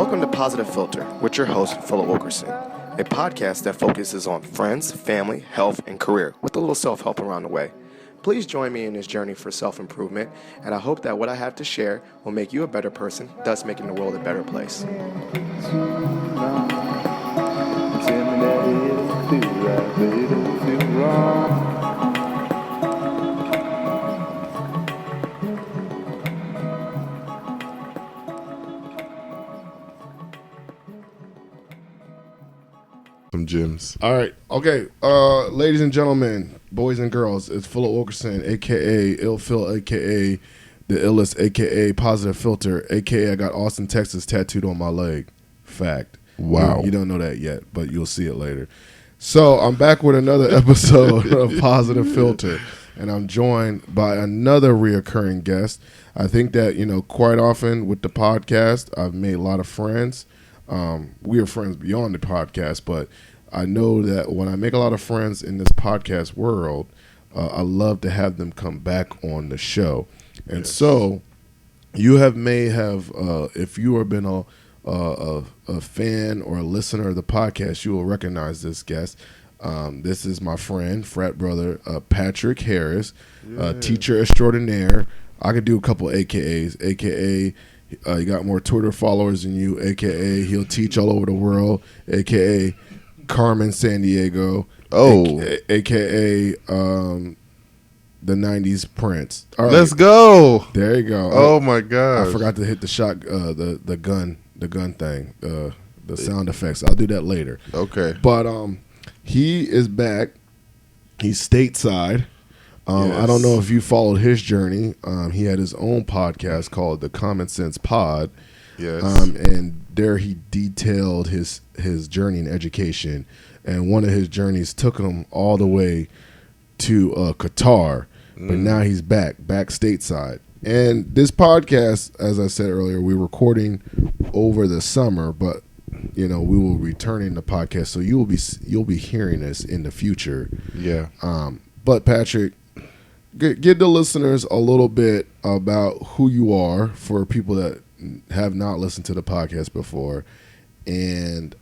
Welcome to Positive Filter with your host, Philip Wilkerson, a podcast that focuses on friends, family, health, and career with a little self-help around the way. Please join me in this journey for self-improvement, and I hope that what I have to share will make you a better person, thus making the world a better place. Some gems. All right. Okay. Ladies and gentlemen, boys and girls, it's Philip Wilkerson, a.k.a. Ill Phil, a.k.a. The Illest, a.k.a. Positive Filter, a.k.a. I got Austin, Texas tattooed on my leg. Fact. Wow. You don't know that yet, but you'll see it later. So I'm back with another episode of Positive Filter, and I'm joined by another reoccurring guest. I think that, quite often with the podcast, I've made a lot of friends. We are friends beyond the podcast, but I know that when I make a lot of friends in this podcast world, I love to have them come back on the show. And so you may have, if you have been a fan or a listener of the podcast, you will recognize this guest. This is my friend, frat brother, Patrick Harris, teacher extraordinaire. I could do a couple AKAs, AKA you got more Twitter followers than you, a.k.a. he'll teach all over the world, a.k.a. Carmen Sandiego, a.k.a. the 90s Prince. All right. Let's go. There you go. Oh, my God. I forgot to hit the shot, the gun thing, the sound effects. I'll do that later. Okay. But he is back. He's stateside. I don't know if you followed his journey. He had his own podcast called The Common Sense Pod. Yes. And there he detailed his journey in education. And one of his journeys took him all the way to Qatar. But now he's back stateside. And this podcast, as I said earlier, we're recording over the summer, but we will be returning the podcast, so you'll be hearing this in the future. Yeah. But Patrick, give the listeners a little bit about who you are for people that have not listened to the podcast before, and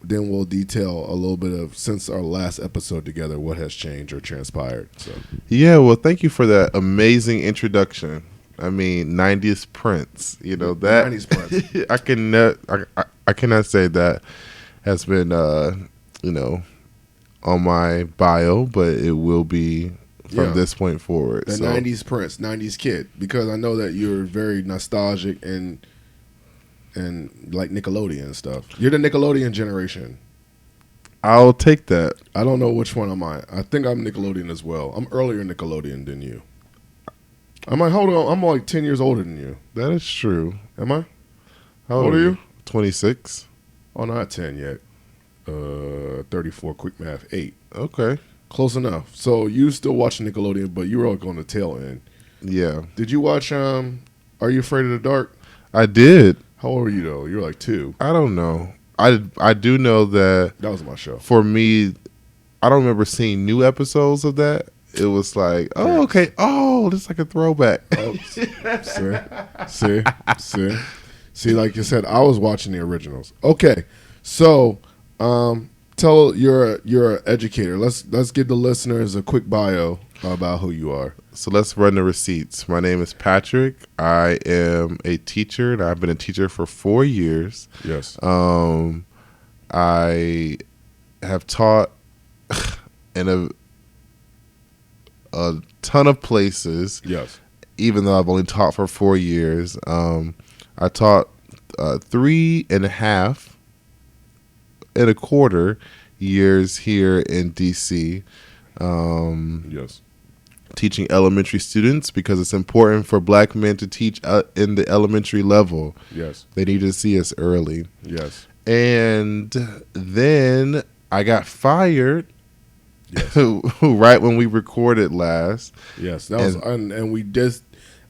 then we'll detail a little bit of, since our last episode together, what has changed or transpired. So yeah, well, thank you for that amazing introduction. I mean, 90s Prince, that 90s Prince. I cannot say that has been on my bio, but it will be from this point forward. The 90s Prince, 90s kid, because I know that you're very nostalgic and like Nickelodeon and stuff. You're the Nickelodeon generation. I'll take that. I don't know which one am I. I think I'm Nickelodeon as well. I'm earlier Nickelodeon than you. I'm like 10 years older than you. That is true. Am I? How old are you? 26. Oh, not 10 yet. 34, quick math, 8. Okay. Close enough. So you still watch Nickelodeon, but you were like on the tail end. Yeah. Did you watch Are You Afraid of the Dark? I did. How old were you though? You were like 2. I don't know. I do know that was my show. For me, I don't remember seeing new episodes of that. It was like, oh, okay. Oh, this is like a throwback. Oh, see, like you said, I was watching the originals. Okay. So, tell you're an educator. Let's give the listeners a quick bio about who you are. So let's run the receipts. My name is Patrick. I am a teacher, and I've been a teacher for 4 years. Yes. I have taught in a ton of places. Yes. Even though I've only taught for 4 years. I taught 3.5 and a quarter years here in DC. Yes. Teaching elementary students, because it's important for black men to teach in the elementary level. Yes. They need to see us early. Yes. And then I got fired. Yes. Right when we recorded last. Yes. That was and we just,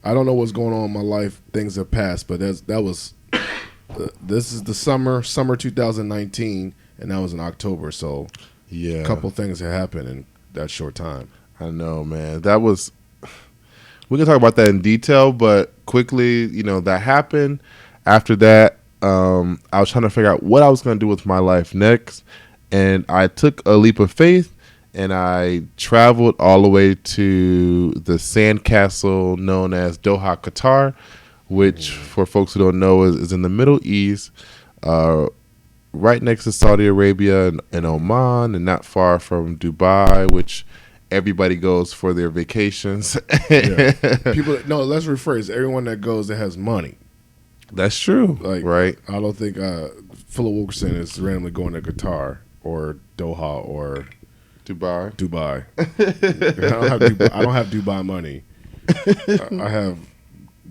I don't know what's going on in my life. Things have passed, but that was this is the summer 2019, and that was in October. So yeah, a couple things have happened in that short time. I know, man. That was. We can talk about that in detail, but quickly, that happened. After that, I was trying to figure out what I was going to do with my life next. And I took a leap of faith and I traveled all the way to the sandcastle known as Doha, Qatar, which for folks who don't know is in the Middle East, right next to Saudi Arabia and Oman, and not far from Dubai, which everybody goes for their vacations. Yeah. Let's rephrase. Everyone that goes that has money. That's true, right? I don't think Philip Wilkerson is randomly going to Qatar or Doha or Dubai. I don't have Dubai money. I have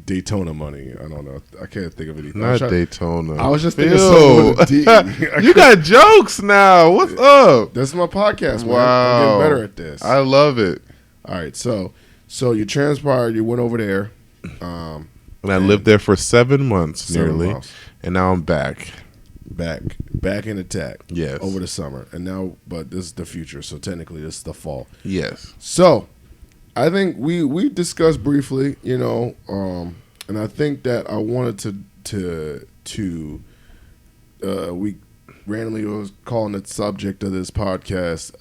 Daytona money. I don't know. I can't think of anything. Not Daytona. I was just thinking something with a D. You got jokes now. What's up? That's my podcast, man. Wow. I'm getting better at this. I love it. All right. So you transpired. You went over there. And I lived there for 7 months nearly. And now I'm back. Back in attack. Yes. Over the summer. And now, but this is the future. So technically this is the fall. Yes. So I think we discussed briefly, and I think that I wanted to we randomly was calling the subject of this podcast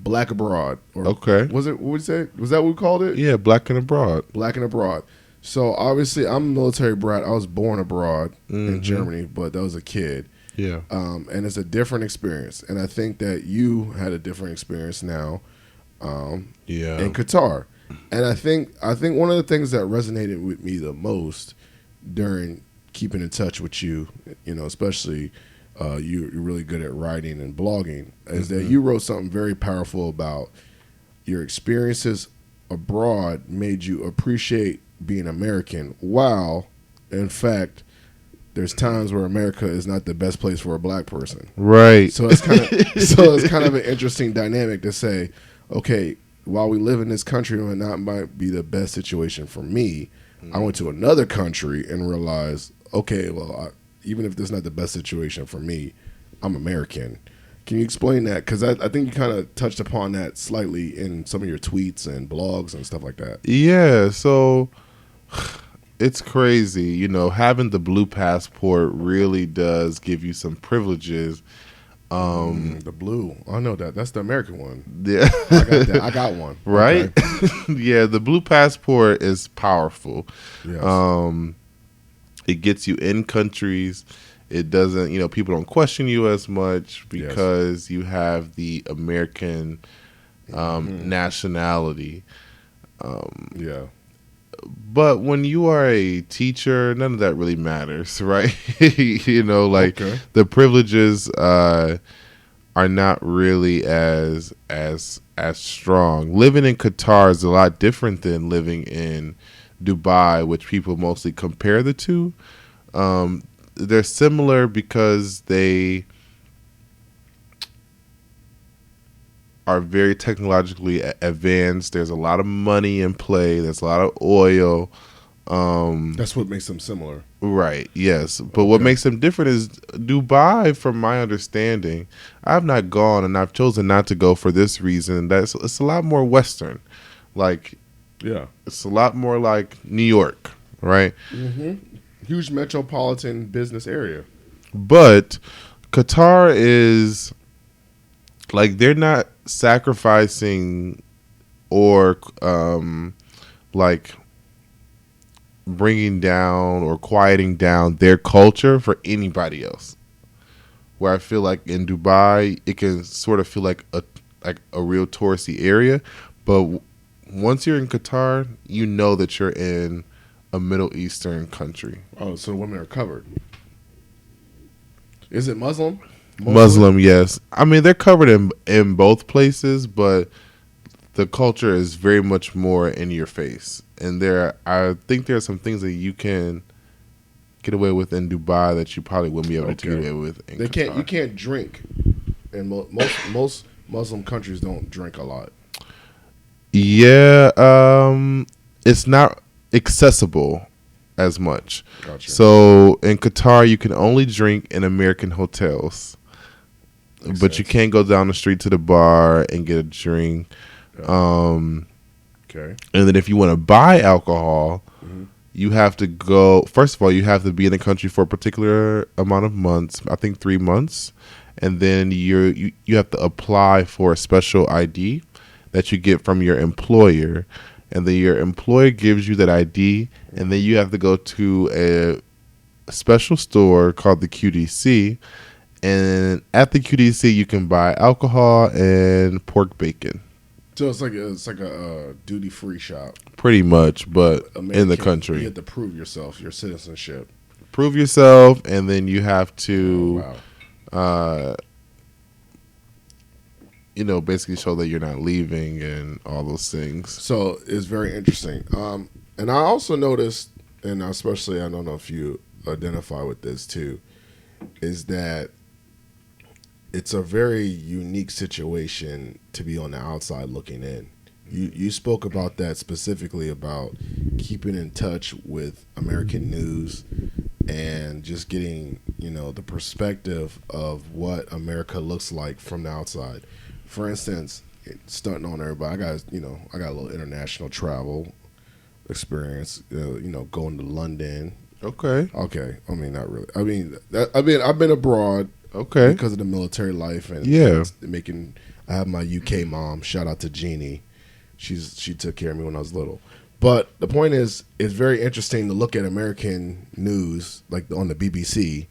Black Abroad. Okay. Was it, what did you say? Was that what we called it? Yeah, Black and Abroad. Black and Abroad. So obviously I'm a military brat. I was born abroad in Germany, but that was a kid. Yeah. And it's a different experience. And I think that you had a different experience now in Qatar. And I think one of the things that resonated with me the most during keeping in touch with you, especially you're really good at writing and blogging, is that you wrote something very powerful about your experiences abroad made you appreciate being American, while in fact there's times where America is not the best place for a black person. Right. So it's kind of an interesting dynamic to say, okay, while we live in this country and that might be the best situation for me, I went to another country and realized, okay, well, even if this is not the best situation for me, I'm American. Can you explain that? Because I think you kind of touched upon that slightly in some of your tweets and blogs and stuff like that. Yeah, so it's crazy. Having the blue passport really does give you some privileges. The blue. I know that. That's the American one. Yeah. I got that. I got one. Right? Okay. Yeah, the blue passport is powerful. Yes. It gets you in countries. It doesn't, people don't question you as much because you have the American nationality. Yeah. But when you are a teacher, none of that really matters, right? The privileges are not really as strong. Living in Qatar is a lot different than living in Dubai, which people mostly compare the two. They're similar because they are very technologically advanced. There's a lot of money in play. There's a lot of oil. That's what makes them similar. Right, yes. But what makes them different is Dubai, from my understanding, I've not gone and I've chosen not to go for this reason. It's a lot more Western. It's a lot more like New York, right? Mm-hmm. Huge metropolitan business area. But Qatar is... they're not sacrificing or bringing down or quieting down their culture for anybody else. Where I feel like in Dubai, it can sort of feel like a real touristy area, but once you're in Qatar, you know that you're in a Middle Eastern country. Oh, so women are covered. Is it Muslim? Muslim, yes. I mean, they're covered in both places, but the culture is very much more in your face. And I think there are some things that you can get away with in Dubai that you probably wouldn't be able to get away with in Qatar. You can't drink. And most Muslim countries don't drink a lot. Yeah, it's not accessible as much. Gotcha. So in Qatar, you can only drink in American hotels. But you can't go down the street to the bar and get a drink. Okay. And then if you want to buy alcohol, you have to go. First of all, you have to be in the country for a particular amount of months. I think 3 months, and then you have to apply for a special ID that you get from your employer, and then your employer gives you that ID, and then you have to go to a special store called the QDC, and at the QDC you can buy alcohol and pork bacon. So it's like a duty free shop, pretty much, but in the You country. have to prove yourself, your citizenship. Prove yourself, and then you have to, Wow. Basically show that you're not leaving and all those things. So it's very interesting. And I also noticed, and especially I don't know if you identify with this too, is that it's a very unique situation to be on the outside looking in. You spoke about that specifically, about keeping in touch with American news and just getting, the perspective of what America looks like from the outside. For instance, stunting on everybody, I got a little international travel experience, going to London. Okay. I mean, not really. I've been abroad. Okay. Because of the military life and I have my UK mom. Shout out to Jeannie. She took care of me when I was little. But the point is, it's very interesting to look at American news, like on the BBC,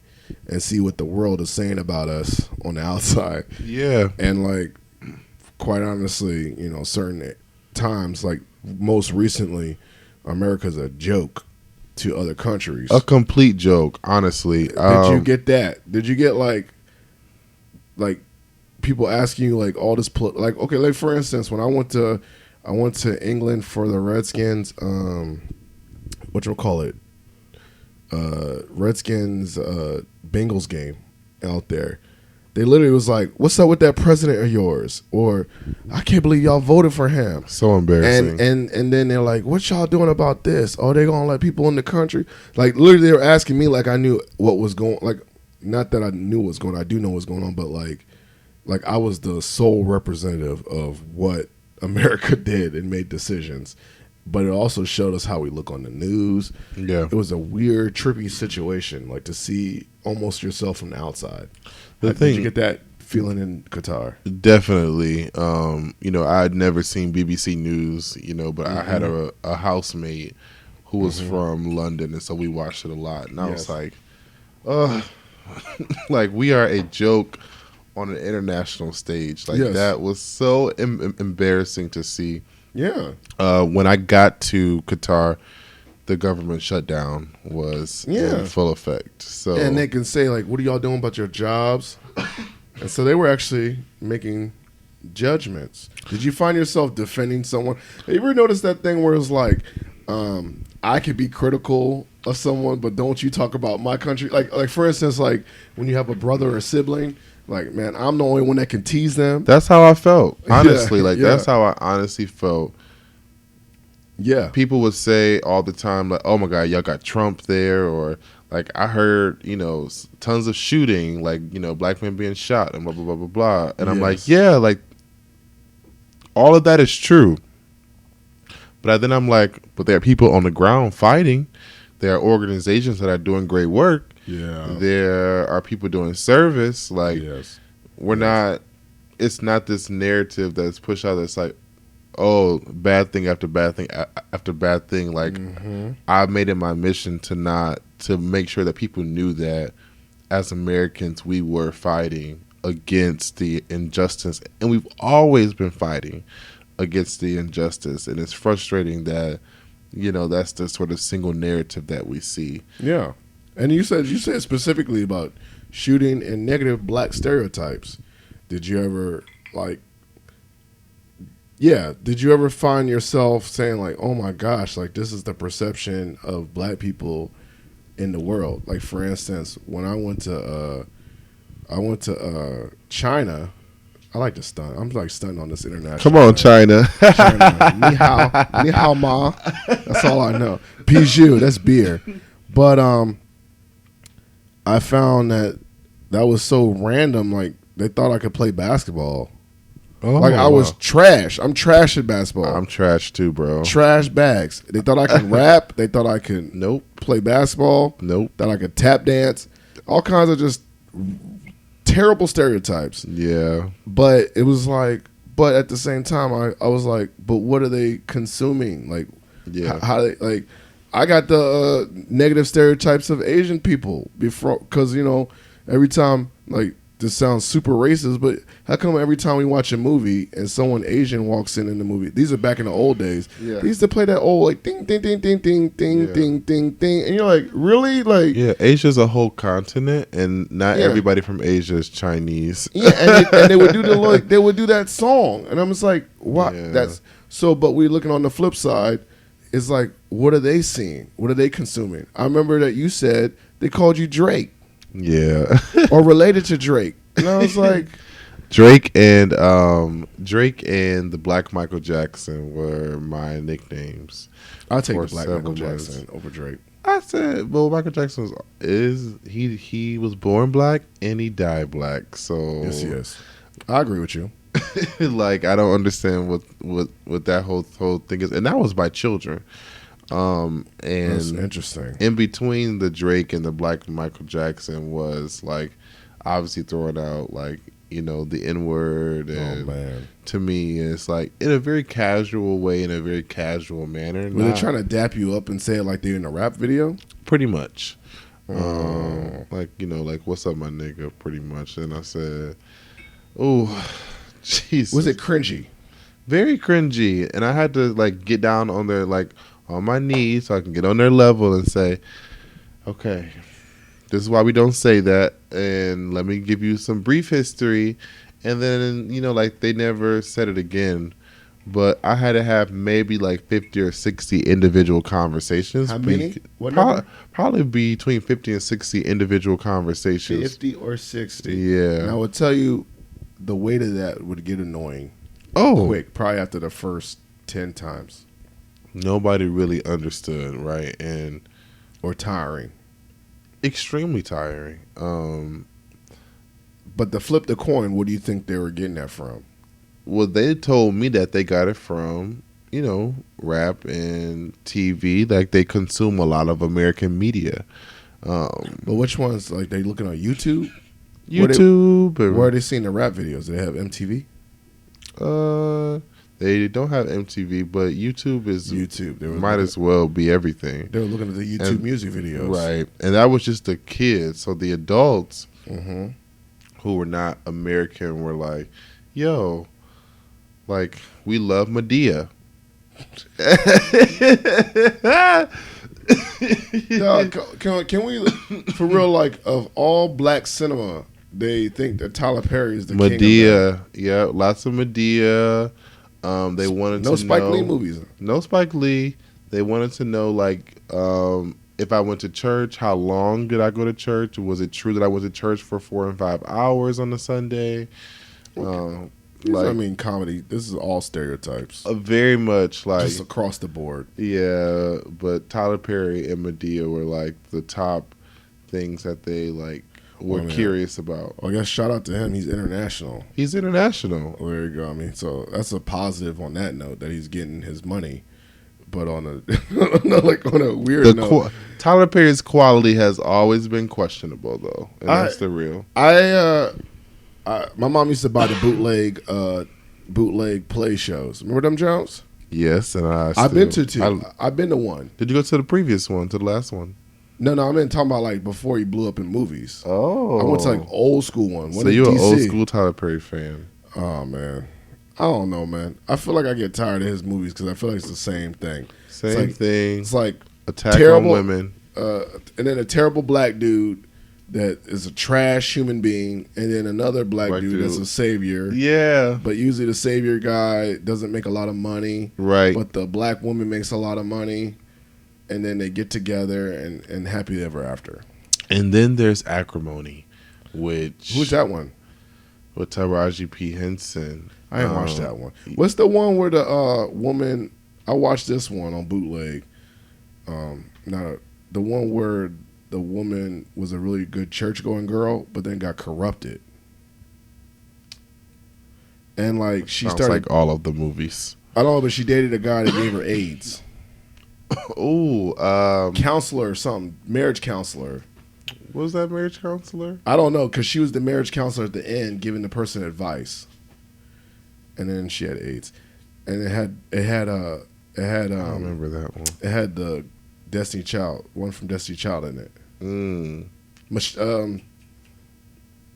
and see what the world is saying about us on the outside. Yeah. And like, quite honestly, certain times, like most recently, America's a joke to other countries. A complete joke, honestly. Did you get that? Did you get like people asking you like all this okay, like for instance, when I went to England for the Redskins, Redskins Bengals game out there. They literally was like, "What's up with that president of yours?" Or, "I can't believe y'all voted for him." So embarrassing. And then they're like, "What y'all doing about this? Oh, they gonna let people in the country?" Like literally, they were asking me like I knew what was going. Like, not that I knew what was going on. I do know what's going on, but like I was the sole representative of what America did and made decisions. But it also showed us how we look on the news. Yeah, it was a weird, trippy situation, like to see almost yourself from the outside. Did you get that feeling in Qatar? Definitely. I'd never seen BBC News, but I had a housemate who was from London, and so we watched it a lot. And I was like, like we are a joke on an international stage. Like that was so embarrassing to see. Yeah. When I got to Qatar, the government shutdown was in full effect. So, and they can say like, "What are y'all doing about your jobs?" And so they were actually making judgments. Did you find yourself defending someone? Have you ever noticed that thing where it's like, I could be critical of someone, but don't you talk about my country? Like for instance, like when you have a brother or a sibling, like, man, I'm the only one that can tease them. That's how I felt, honestly. That's how I honestly felt. Yeah. People would say all the time, like, "Oh my God, y'all got Trump there," or like I heard, tons of shooting, like, black men being shot and blah blah blah blah blah. And I'm like, yeah, like all of that is true. But then I'm like, but there are people on the ground fighting. There are organizations that are doing great work. Yeah. There are people doing service. Like, we're not. It's not this narrative that's pushed out that's like, oh, bad thing after bad thing after bad thing. Like, I made it my mission to make sure that people knew that as Americans we were fighting against the injustice, and we've always been fighting against the injustice. And it's frustrating that that's the sort of single narrative that we see. Yeah. And you said specifically about shooting and negative black stereotypes. Did you ever did you ever find yourself saying like, "Oh my gosh, like this is the perception of black people in the world"? Like for instance, when I went to China, I like to stunt. I'm like stunting on this international. Come on, China. Ni hao ma. That's all I know. Bijou, that's beer. But I found that was so random. Like they thought I could play basketball. Oh, Like I was wow. trash. I'm trash at basketball. I'm trash too, bro. Trash bags. They thought I could rap. They thought I could Nope. play basketball. Nope. Thought I could tap dance. All kinds of just terrible stereotypes. Yeah. But it was like, but at the same time, I was like, but what are they consuming? Like, Yeah. how they like? I got the negative stereotypes of Asian people before, because every time, like, this sounds super racist, but how come every time we watch a movie and someone Asian walks in the movie, these are back in the old days, Yeah. they used to play that old like ding ding ding ding ding ding Yeah. ding ding ding, and you're like, really? Like, Yeah, Asia's a whole continent, and not Yeah. everybody from Asia is Chinese. yeah, and they would do they would do that song, and I'm just like, what? Yeah. That's so. But we're looking on the flip side. It's like, what are they seeing? What are they consuming? I remember that you said they called you Drake Yeah. or related to Drake, and I was like, Drake and the Black Michael Jackson were my nicknames. I'll take For the Black several Michael months. Jackson over Drake. I said, well, Michael Jackson he was born black and he died black. So Yes. I agree with you. like I don't understand what that whole thing is, and that was by children. That's And interesting. in between the Drake and the Black Michael Jackson was like obviously throwing out like the N-word, Oh and man, to me it's like in a very casual way, in a very casual manner. were they trying to dap you up and say it like they're in a rap video? Pretty much. Oh. Like like what's up, my nigga? Pretty much. And I said, oh, Jesus. Was it cringy? Very cringy? And I had to like get down on their on my knees so I can get on their level and say, okay, this is why we don't say that, and let me give you some brief history. And then like they never said it again. But I had to have maybe like 50 or 60 individual conversations. How many? What number? Probably between 50 and 60 individual conversations. 50 or 60. Yeah. And I would tell you, the weight of that would get annoying Oh, quick, probably after the first 10 times, nobody really understood, right? And or tiring. extremely tiring. But to flip the coin, what do you think they were getting that from? Well, they told me that they got it from, rap and TV. Like they consume a lot of American media. But which ones? Like they looking on YouTube? YouTube. Where are they seeing the rap videos? Do they have MTV? They don't have MTV, but YouTube is YouTube. They were might looking- as well be everything. They were looking at the YouTube And- music videos. Right. And that was just the kids. So the adults Mm-hmm. who were not American were like, yo, like, we love Medea. Yo, can we, for real, like, of all black cinema, they think that Tyler Perry is the king of that. Medea. Yeah, lots of Medea. They wanted No to Spike know. Lee movies. No Spike Lee. They wanted to know, like, if I went to church, how long did I go to church? Was it true that I went to church for 4 and 5 hours on a Sunday? I mean, comedy. This is all stereotypes, Very much like, just across the board. yeah, but Tyler Perry and Medea were like the top things that they like were Oh, man. curious about. Well, I guess shout out to him. He's international. He's international. Well, there you go. I mean, so that's a positive on that note that he's getting his money. But on a on a weird note, Tyler Perry's quality has always been questionable, though, and that's the real. My mom used to buy the bootleg play shows. Remember them, Jones? Yes, and I've been to two. I've been to one. Did you go to the previous one, to the last one? No, I mean talking about like before he blew up in movies. Oh, I went to like old school one. So you're an old school Tyler Perry fan? Oh man, I don't know, man. I feel like I get tired of his movies because I feel like it's the same thing. Same thing. It's like Attack terrible, on women. and then a terrible black dude that is a trash human being, and then another black dude that's a savior. Yeah, But usually the savior guy doesn't make a lot of money. right. But the black woman makes a lot of money, and then they get together and happy ever after. And then there's Acrimony, which Who's that one? with Taraji P. Henson. I didn't watch that one. What's the one where the woman? I watched this one on bootleg. The one where the woman was a really good church going girl, but then got corrupted. and like she Sounds started. like all of the movies. I don't know, but she dated a guy that gave her AIDS. Ooh, Counselor or something, marriage counselor. what was that marriage counselor? I don't know, because she was the marriage counselor at the end, giving the person advice, and then she had AIDS, and it had I remember that one. it had the Destiny Child, one from Destiny Child in it. Mm. Michelle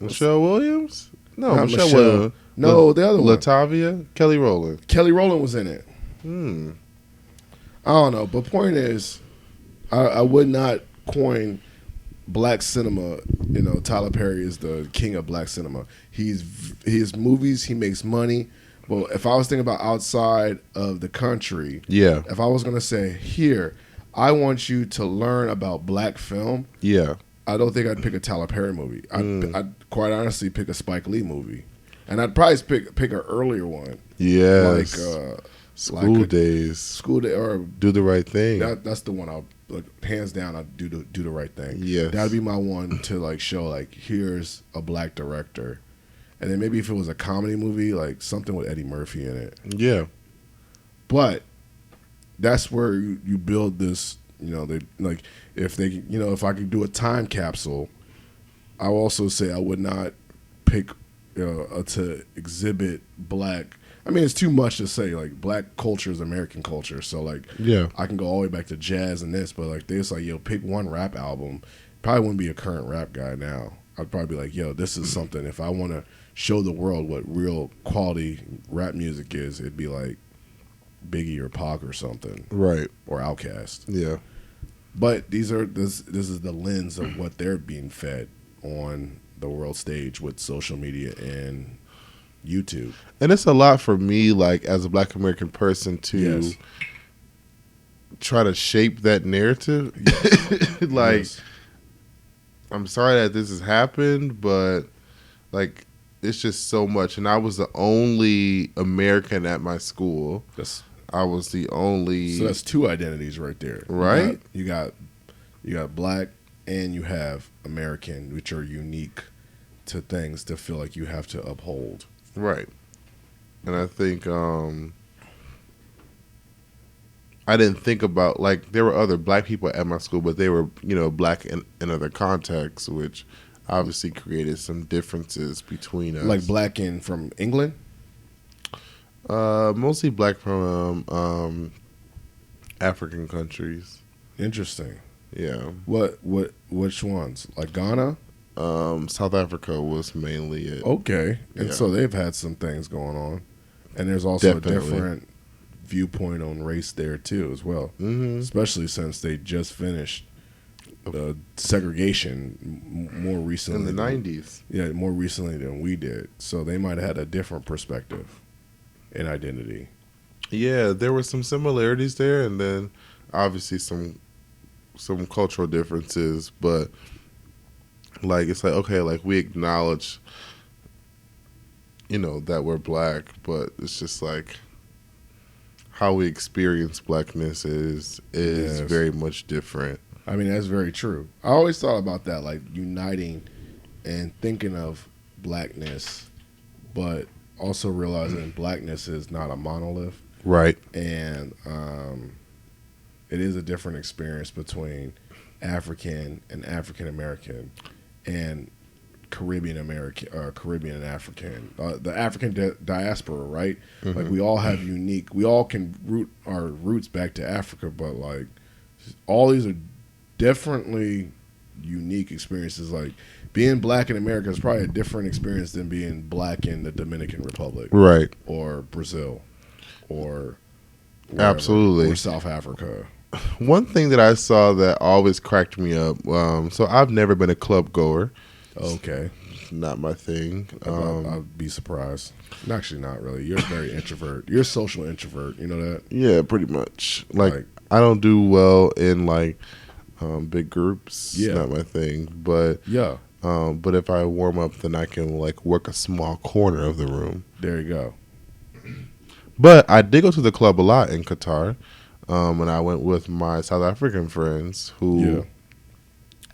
Michelle Williams? No, Not Michelle Michelle. Williams. No, the other one. Latavia? Kelly Rowland. Kelly Rowland was in it. Hmm. I don't know, but point is, I would not coin black cinema. You know, Tyler Perry is the king of black cinema. His movies, he makes money. Well, if I was thinking about outside of the country, Yeah. if I was going to say, here, I want you to learn about black film, Yeah. I don't think I'd pick a Tyler Perry movie. I'd quite honestly pick a Spike Lee movie. And I'd probably pick an earlier one. Yes. Like School Days. School Day, or Do the Right Thing. that's the one I'll, like, hands down, I'd do the right thing. Yes. That'd be my one to, like, show, like, here's a black director. And then maybe if it was a comedy movie, like something with Eddie Murphy in it. Yeah. But that's where you build this, you know, if I could do a time capsule, I will also say I would not pick to exhibit black. I mean, it's too much to say, like, black culture is American culture. So, like, Yeah. I can go all the way back to jazz and this, but, like, this, like, pick one rap album. Probably wouldn't be a current rap guy now. I'd probably be like, yo, this is something. If I want to show the world what real quality rap music is, it'd be like Biggie or Pac or something, Right. or Outkast. Yeah. But this is the lens of what they're being fed on the world stage with social media and YouTube. And it's a lot for me, like, as a black American person to Yes. try to shape that narrative. Like, Yes. I'm sorry that this has happened, but, like, it's just so much. And I was the only American at my school. I was the only. So that's two identities right there, Right? You got black and you have American, which are unique to things to feel like you have to uphold. Right. And I think I didn't think about, like, there were other black people at my school, but they were, you know, black in other contexts, which obviously created some differences between us. Like black in from England? Mostly black from African countries. Interesting. Yeah. Which ones? Like Ghana? South Africa was mainly it. Okay. And Yeah. so they've had some things going on. And there's also Definitely. a different viewpoint on race there too as well. Mm-hmm. Especially since they just finished segregation more recently. In the 90s. Yeah, more recently than we did. So they might have had a different perspective in identity. Yeah, there were some similarities there, and then obviously some cultural differences, but, like, it's like, okay, like, we acknowledge, you know, that we're black, but it's just like how we experience blackness is Yes. very much different. I mean, that's very true. I always thought about that, like uniting and thinking of blackness, but also realizing blackness is not a monolith. Right. And it is a different experience between African and African American and Caribbean American or Caribbean and African. The African diaspora, right? Mm-hmm. Like we all have unique. We all can root our roots back to Africa, but like all these are differently unique experiences. Like being black in America is probably a different experience than being black in the Dominican Republic, Right. or Brazil, or wherever, Absolutely. or South Africa. One thing that I saw that always cracked me up, so I've never been a club goer. Okay, Not my thing. I'd be surprised. Actually, not really. You're very introvert. You're a social introvert. You know that? Yeah, pretty much. Like- I don't do well in, like, big groups. Yeah. Not my thing. But Yeah. but if I warm up, then I can, like, work a small corner of the room. There you go. But I did go to the club a lot in Qatar, and I went with my South African friends who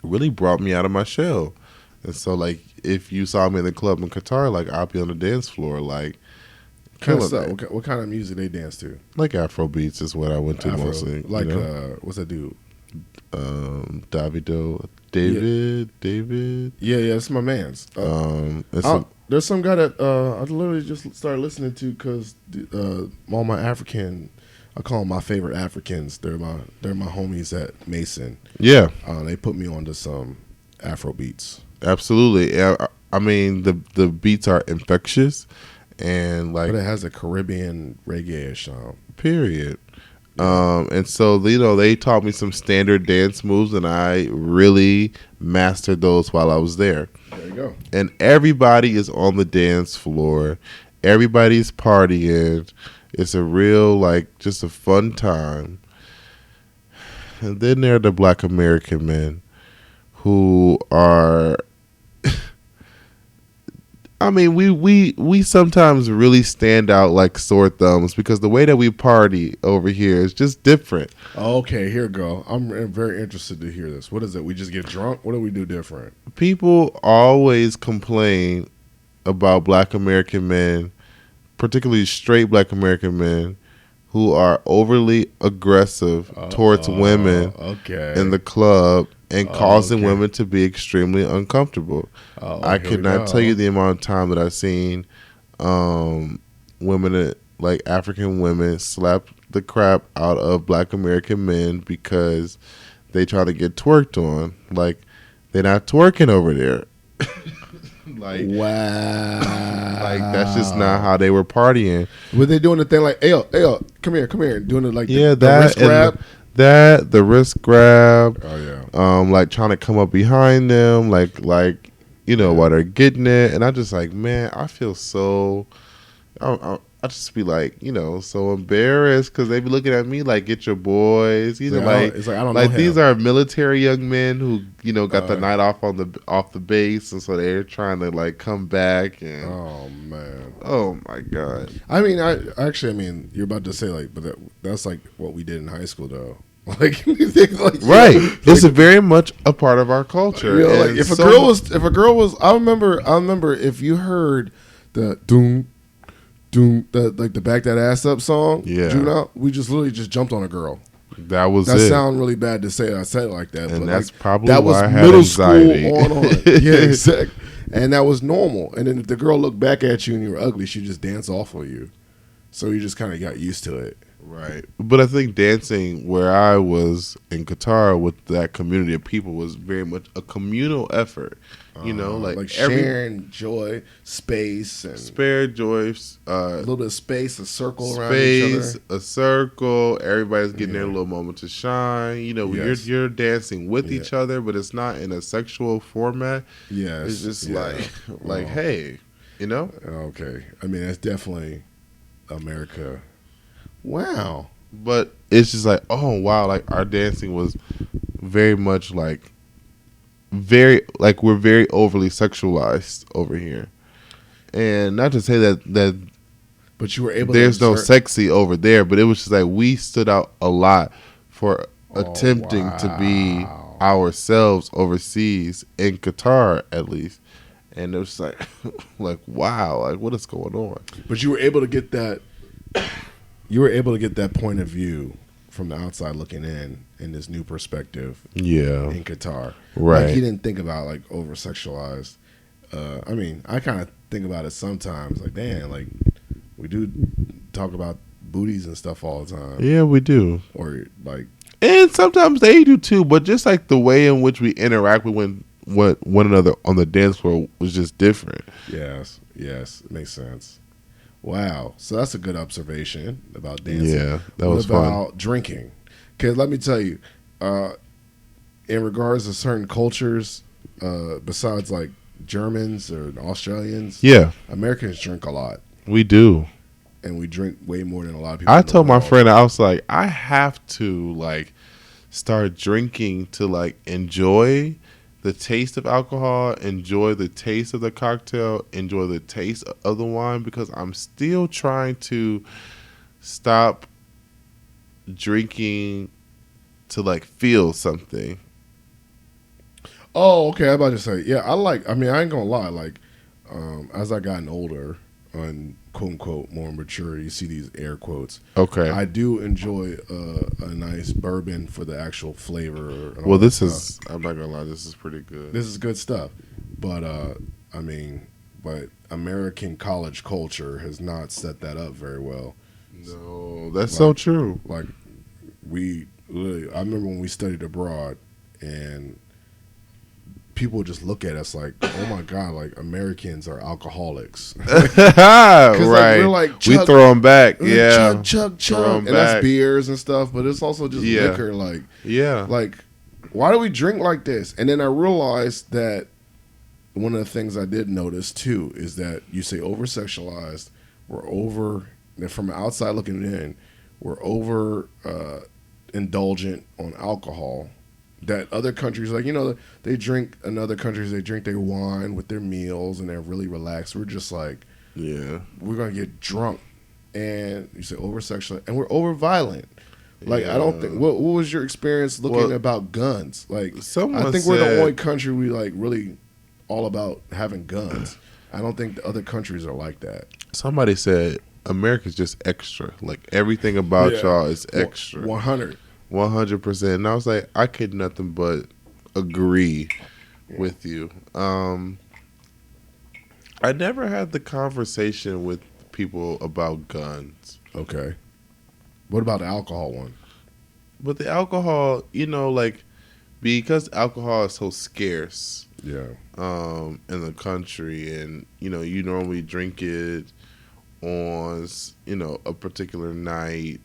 really brought me out of my shell. And so, like, if you saw me in the club in Qatar, like, I'll be on the dance floor, like, kind of killing stuff? it. What kind of music they dance to? Like Afro beats is what I went to Afro, mostly. like you know? what's that dude? Davido, David. Yeah, it's my man's. It's There's some guy that I literally just started listening to because all my African, I call them my favorite Africans. They're my homies at Mason. yeah, They put me onto some Afro beats. absolutely. I mean, the beats are infectious, and like But it has a Caribbean reggae-ish sound. period. And so they taught me some standard dance moves, and I really mastered those while I was there. There you go. And everybody is on the dance floor. Everybody's partying. It's a real, like, just a fun time. And then there are the Black American men who are, I mean, we sometimes really stand out like sore thumbs because the way that we party over here is just different. Okay, here we go. I'm very interested to hear this. What is it? We just get drunk? What do we do different? People always complain about Black American men, particularly straight Black American men, who are overly aggressive towards women in the club and causing women to be extremely uncomfortable. I could not tell you the amount of time that I've seen women, like African women, slap the crap out of Black American men because they try to get twerked on. Like, they're not twerking over there. Like, wow. Like, that's just not how they were partying. Were they doing the thing like, hey, come here, doing it like Yeah, the wrist grab? The wrist grab. Oh yeah. Like trying to come up behind them, like while they're getting it, and I just like, man, I feel so. I just be like, so embarrassed because they be looking at me like, get your boys, I don't know these him. are military young men who got the night off off the base, and so they're trying to like come back and. Oh man. Oh my god. I mean, you're about to say like, but that's like what we did in high school though. Like, right? It's very much a part of our culture. Like if a girl was, I remember if you heard the doom, the back that ass up song, Juvenile, we just literally just jumped on a girl. That was that it. sound really bad to say. I said it like that, and but that's like, probably that why was I had middle anxiety. school on. Yeah, exactly. And that was normal. And then if the girl looked back at you and you were ugly, she'd just dance off of you. So you just kind of got used to it. Right. But I think dancing where I was in Qatar with that community of people was very much a communal effort. Like sharing joy, space, and spare joy, a little bit of space, a circle around each other. A circle. Everybody's getting their little moment to shine. You're dancing with each other, but it's not in a sexual format. Yes, it's just like hey, Okay, I mean that's definitely America. Wow. But it's just like, oh wow, like our dancing was very much like we're very overly sexualized over here. And not to say that but you were able there's no sexy over there, but it was just like we stood out a lot for attempting to be ourselves overseas, in Qatar at least. And it was like like wow, like what is going on? But you were able to get that point of view from the outside looking in this new perspective. Yeah. In Qatar. Right. Like, you didn't think about like over sexualized. I mean, I kind of think about it sometimes. Like, damn, like we do talk about booties and stuff all the time. Yeah, we do. Or like, and sometimes they do too. But just like the way in which we interact with one another on the dance floor was just different. Yes, it makes sense. Wow, so that's a good observation about dancing. Yeah, that was fun. What about drinking? Because let me tell you, in regards to certain cultures, besides like Germans or Australians, Americans drink a lot. We do, and we drink way more than a lot of people. I told my friend, I was like, I have to like start drinking to like enjoy the taste of alcohol, enjoy the taste of the cocktail, enjoy the taste of the wine, because I'm still trying to stop drinking to like feel something. Oh, okay. I'm about to say, I ain't gonna lie. Like, as I gotten older, and quote unquote more mature. You see these air quotes. Okay. I do enjoy a nice bourbon for the actual flavor. And all Well, that this stuff. is. I'm not gonna lie. This is pretty good. This is good stuff, but I mean, but American college culture has not set that up very well. No, that's so true. Like we literally, I remember when we studied abroad, and people would just look at us like, "Oh my god, like Americans are alcoholics." Right. we're like, we chug- throw them back. We're Yeah. like, chug, Throw 'em chug, and that's back. beers and stuff. But it's also just Yeah. liquor. Yeah. Like, why do we drink like this? And then I realized that one of the things I did notice too is that you say over sexualized, we're over, from the outside looking in, we're over indulgent on alcohol. That other countries, like, they drink, in other countries, they drink their wine with their meals and they're really relaxed. We're just like, Yeah. we're going to get drunk. And you say over sexualized, and we're over violent. Like, I don't think. What was your experience looking about guns? Like, I think we're the only country we like really all about having guns. I don't think the other countries are like that. Somebody said America's just extra. Like everything about y'all is extra. 100%. And I was like, I could nothing but agree with you. I never had the conversation with people about guns. Okay. What about the alcohol one? But the alcohol, like, because alcohol is so scarce Yeah. in the country, and you normally drink it on a particular night.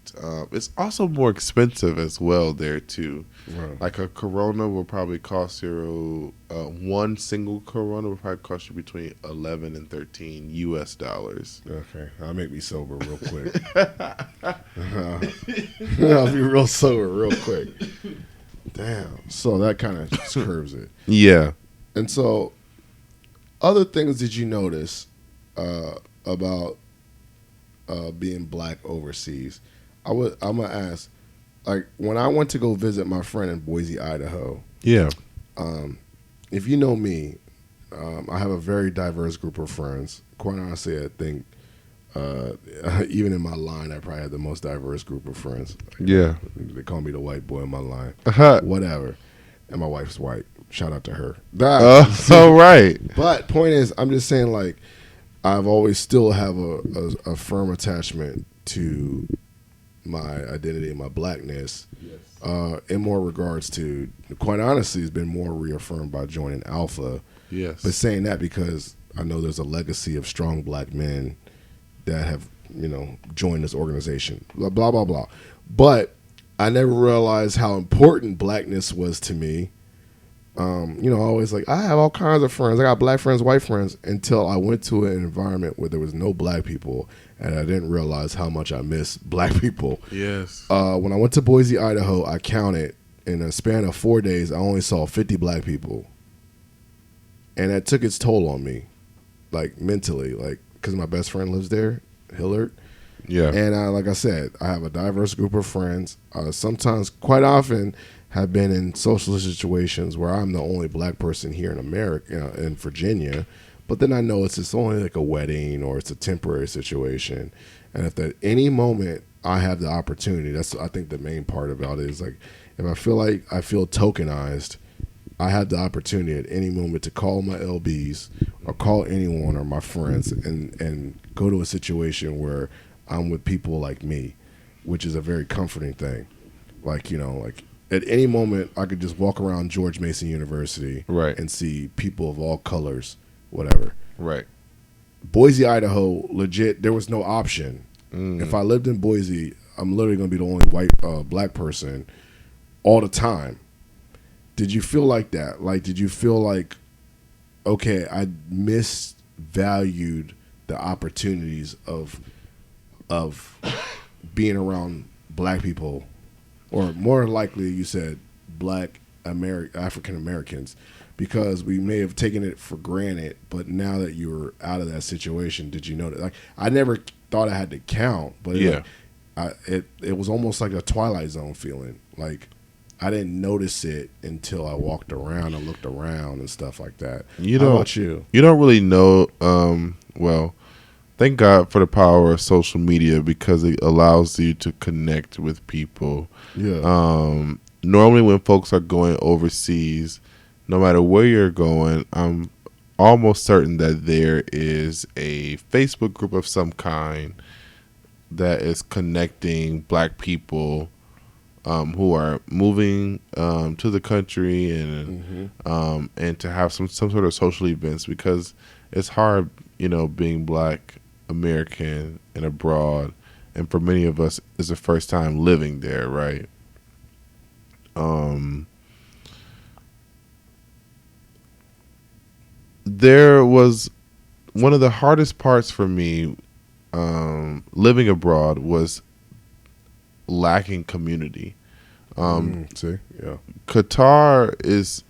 It's also more expensive as well there too. Right. Like a Corona will probably cost you one single Corona will probably cost you between $11 and $13 US. Okay, that'll make me sober real quick. I'll be real sober real quick. Damn. So that kind of just curves it. Yeah. And so, other things did you notice about being black overseas? I'm gonna ask, like, when I went to go visit my friend in Boise, Idaho. Yeah. If you know me, I have a very diverse group of friends. Quite honestly, I think even in my line, I probably have the most diverse group of friends. Yeah. They call me the white boy in my line. Uh-huh. Whatever. And my wife's white. Shout out to her. All right. But point is, I'm just saying, like, I've always still have a firm attachment to my identity and my blackness. Yes. In more regards to, quite honestly, it's been more reaffirmed by joining Alpha. Yes. But saying that because I know there's a legacy of strong black men that have, joined this organization. Blah, blah, blah, blah. But I never realized how important blackness was to me. Always like, I have all kinds of friends. I got black friends, white friends, until I went to an environment where there was no black people, and I didn't realize how much I miss black people. Yes. When I went to Boise, Idaho, I counted in a span of 4 days, I only saw 50 black people. And that took its toll on me, like, mentally, like, because my best friend lives there, Hillard. Yeah. And like I said, I have a diverse group of friends. Sometimes, quite often, have been in social situations where I'm the only black person here in America, in Virginia. But then I know it's only like a wedding or it's a temporary situation. And if at any moment I have the opportunity, that's, I think, the main part about it is, like, if I feel like I feel tokenized, I have the opportunity at any moment to call my LBs or call anyone or my friends and go to a situation where I'm with people like me, which is a very comforting thing. Like, like, at any moment, I could just walk around George Mason University and see people of all colors, whatever. Right. Boise, Idaho, legit, there was no option. If I lived in Boise, I'm literally going to be the only white black person all the time. Did you feel like that? Like, did you feel like, okay, I misvalued the opportunities of being around black people? Or more likely, you said black African Americans, because we may have taken it for granted. But now that you were out of that situation, did you know that? Like, I never thought I had to count, but it was almost like a Twilight Zone feeling. Like, I didn't notice it until I walked around and looked around and stuff like that. How about you? You don't really know. Well, thank God for the power of social media because it allows you to connect with people. Yeah. Normally when folks are going overseas, no matter where you're going, I'm almost certain that there is a Facebook group of some kind that is connecting black people who are moving to the country and to have some sort of social events, because it's hard, being black American and abroad, and for many of us, it's the first time living there, right? There was one of the hardest parts for me living abroad was lacking community. See, yeah. Qatar is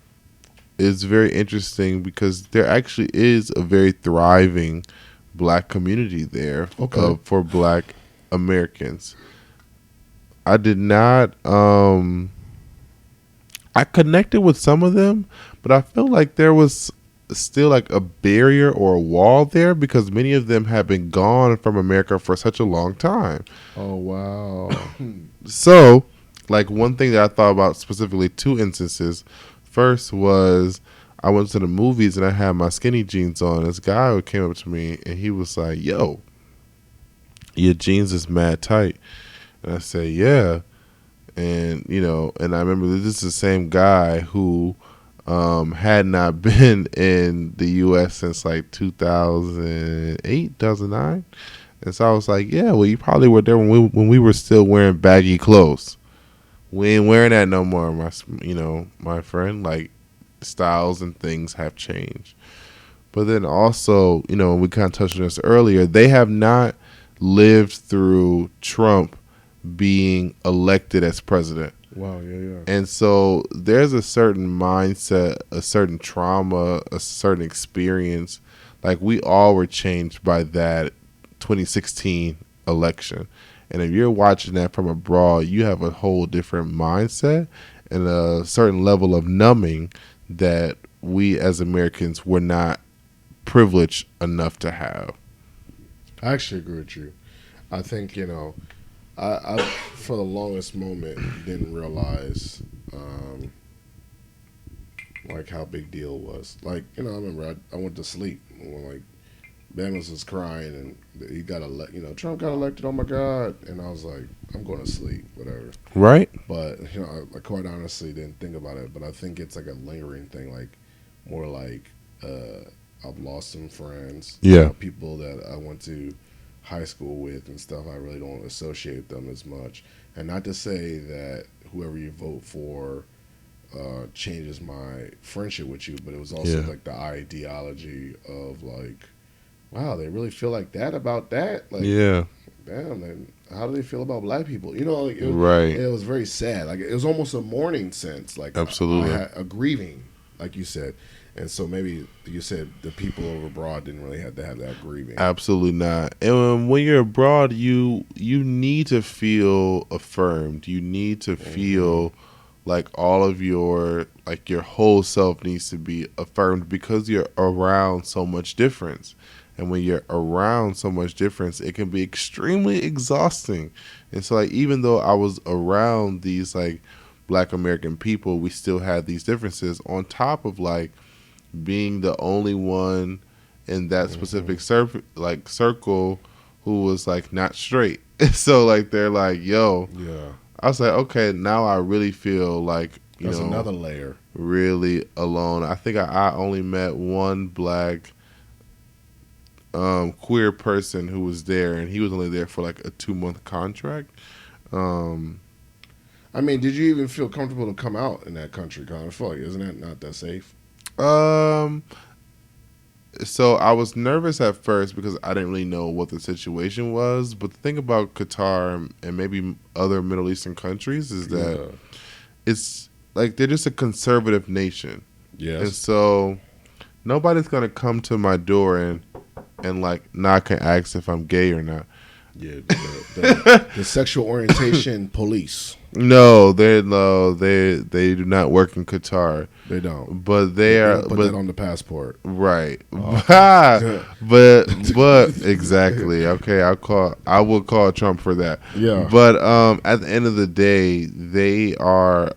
very interesting because there actually is a very thriving black community there for black Americans. I did not. I connected with some of them, but I feel like there was still like a barrier or a wall there because many of them have been gone from America for such a long time. Oh, wow. So, like, one thing that I thought about specifically, two instances. First was I went to the movies and I had my skinny jeans on. This guy came up to me and he was like, "Yo, your jeans is mad tight." And I said, "Yeah." And, and I remember this is the same guy who had not been in the U.S. since like 2008, 2009. And so I was like, "Yeah, well, you probably were there when we were still wearing baggy clothes. We ain't wearing that no more, my friend. Like, styles and things have changed." But then also, we kind of touched on this earlier, they have not lived through Trump being elected as president. Wow, yeah. And so there's a certain mindset, a certain trauma, a certain experience. Like, we all were changed by that 2016 election. And if you're watching that from abroad, you have a whole different mindset and a certain level of numbing that we as Americans were not privileged enough to have. I actually agree with you. I think, I for the longest moment didn't realize like how big deal it was. Like, I remember I went to sleep when like Bama's was crying and he got Trump got elected. Oh my God! And I was like, I'm going to sleep, whatever. Right. But I quite honestly didn't think about it. But I think it's like a lingering thing, like more like I've lost some friends. Yeah. People that I went to high school with and stuff. I really don't associate them as much. And not to say that whoever you vote for changes my friendship with you, but it was also like the ideology of like, wow, they really feel like that about that. Like, yeah, damn, then how do they feel about black people? Like right. It was very sad. Like, it was almost a mourning sense. Like, absolutely, I had a grieving, like you said. And so maybe you said the people over abroad didn't really have to have that grieving. Absolutely not. And when you're abroad, you need to feel affirmed. You need to feel like all of your whole self needs to be affirmed because you're around so much difference. And when you're around so much difference, it can be extremely exhausting. And so, like, even though I was around these like black American people, we still had these differences on top of like being the only one in that specific circle who was like not straight. So like they're like, "Yo," yeah. I was like, okay, now I really feel like That's another layer. Really alone. I think I only met one black queer person who was there, and he was only there for like a 2-month contract. I mean, did you even feel comfortable to come out in that country? Kind of feel like, isn't that not that safe? So I was nervous at first because I didn't really know what the situation was. But the thing about Qatar and maybe other Middle Eastern countries is that it's like they're just a conservative nation. Yes. And so nobody's going to come to my door and like knock and ask if I'm gay or not. Yeah. The sexual orientation police. They do not work in Qatar. They don't. But They they are. don't put But that on the passport. right. Oh. but exactly. Okay, I will call Trump for that. Yeah. But at the end of the day, they are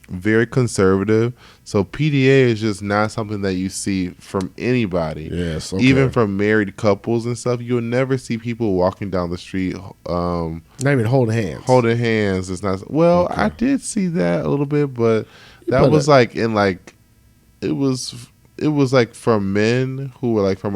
very conservative. So PDA is just not something that you see from anybody. Yes. Okay. Even from married couples and stuff, you'll never see people walking down the street Not even holding hands. holding hands. It's not. Well, Okay. I did see that a little bit, but that But was like in like it was like from men who were like from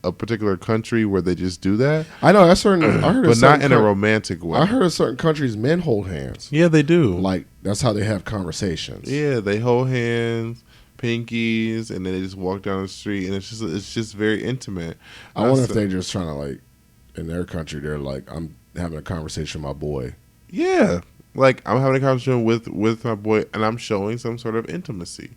a particular country where they just do that, I know. That's certain. I heard. but not in a romantic way. I heard in certain countries men hold hands. Yeah, they do. Like that's how they have conversations. Yeah, they hold hands, pinkies, and then they just walk down the street, and it's just very intimate. I wonder if That's- they're just trying to like, in their country, they're like, I'm having a conversation with my boy. Yeah, like I'm having a conversation with my boy, and I'm showing some sort of intimacy,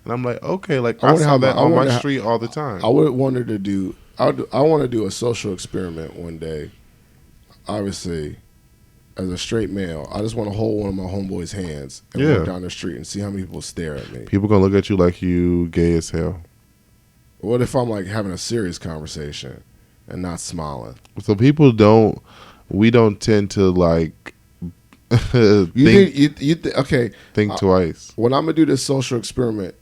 and I'm like, okay, like I I wonder saw how that my- I on my wonder how- street all the time. I would wonder to do. I want to do a social experiment one day. Obviously, as a straight male, I just want to hold one of my homeboys' hands and Yeah. walk down the street and see how many people stare at me. People gonna look at you like you gay as hell. What if I'm like having a serious conversation and not smiling? So we don't tend to like Okay. think twice. When I'm gonna do this social experiment,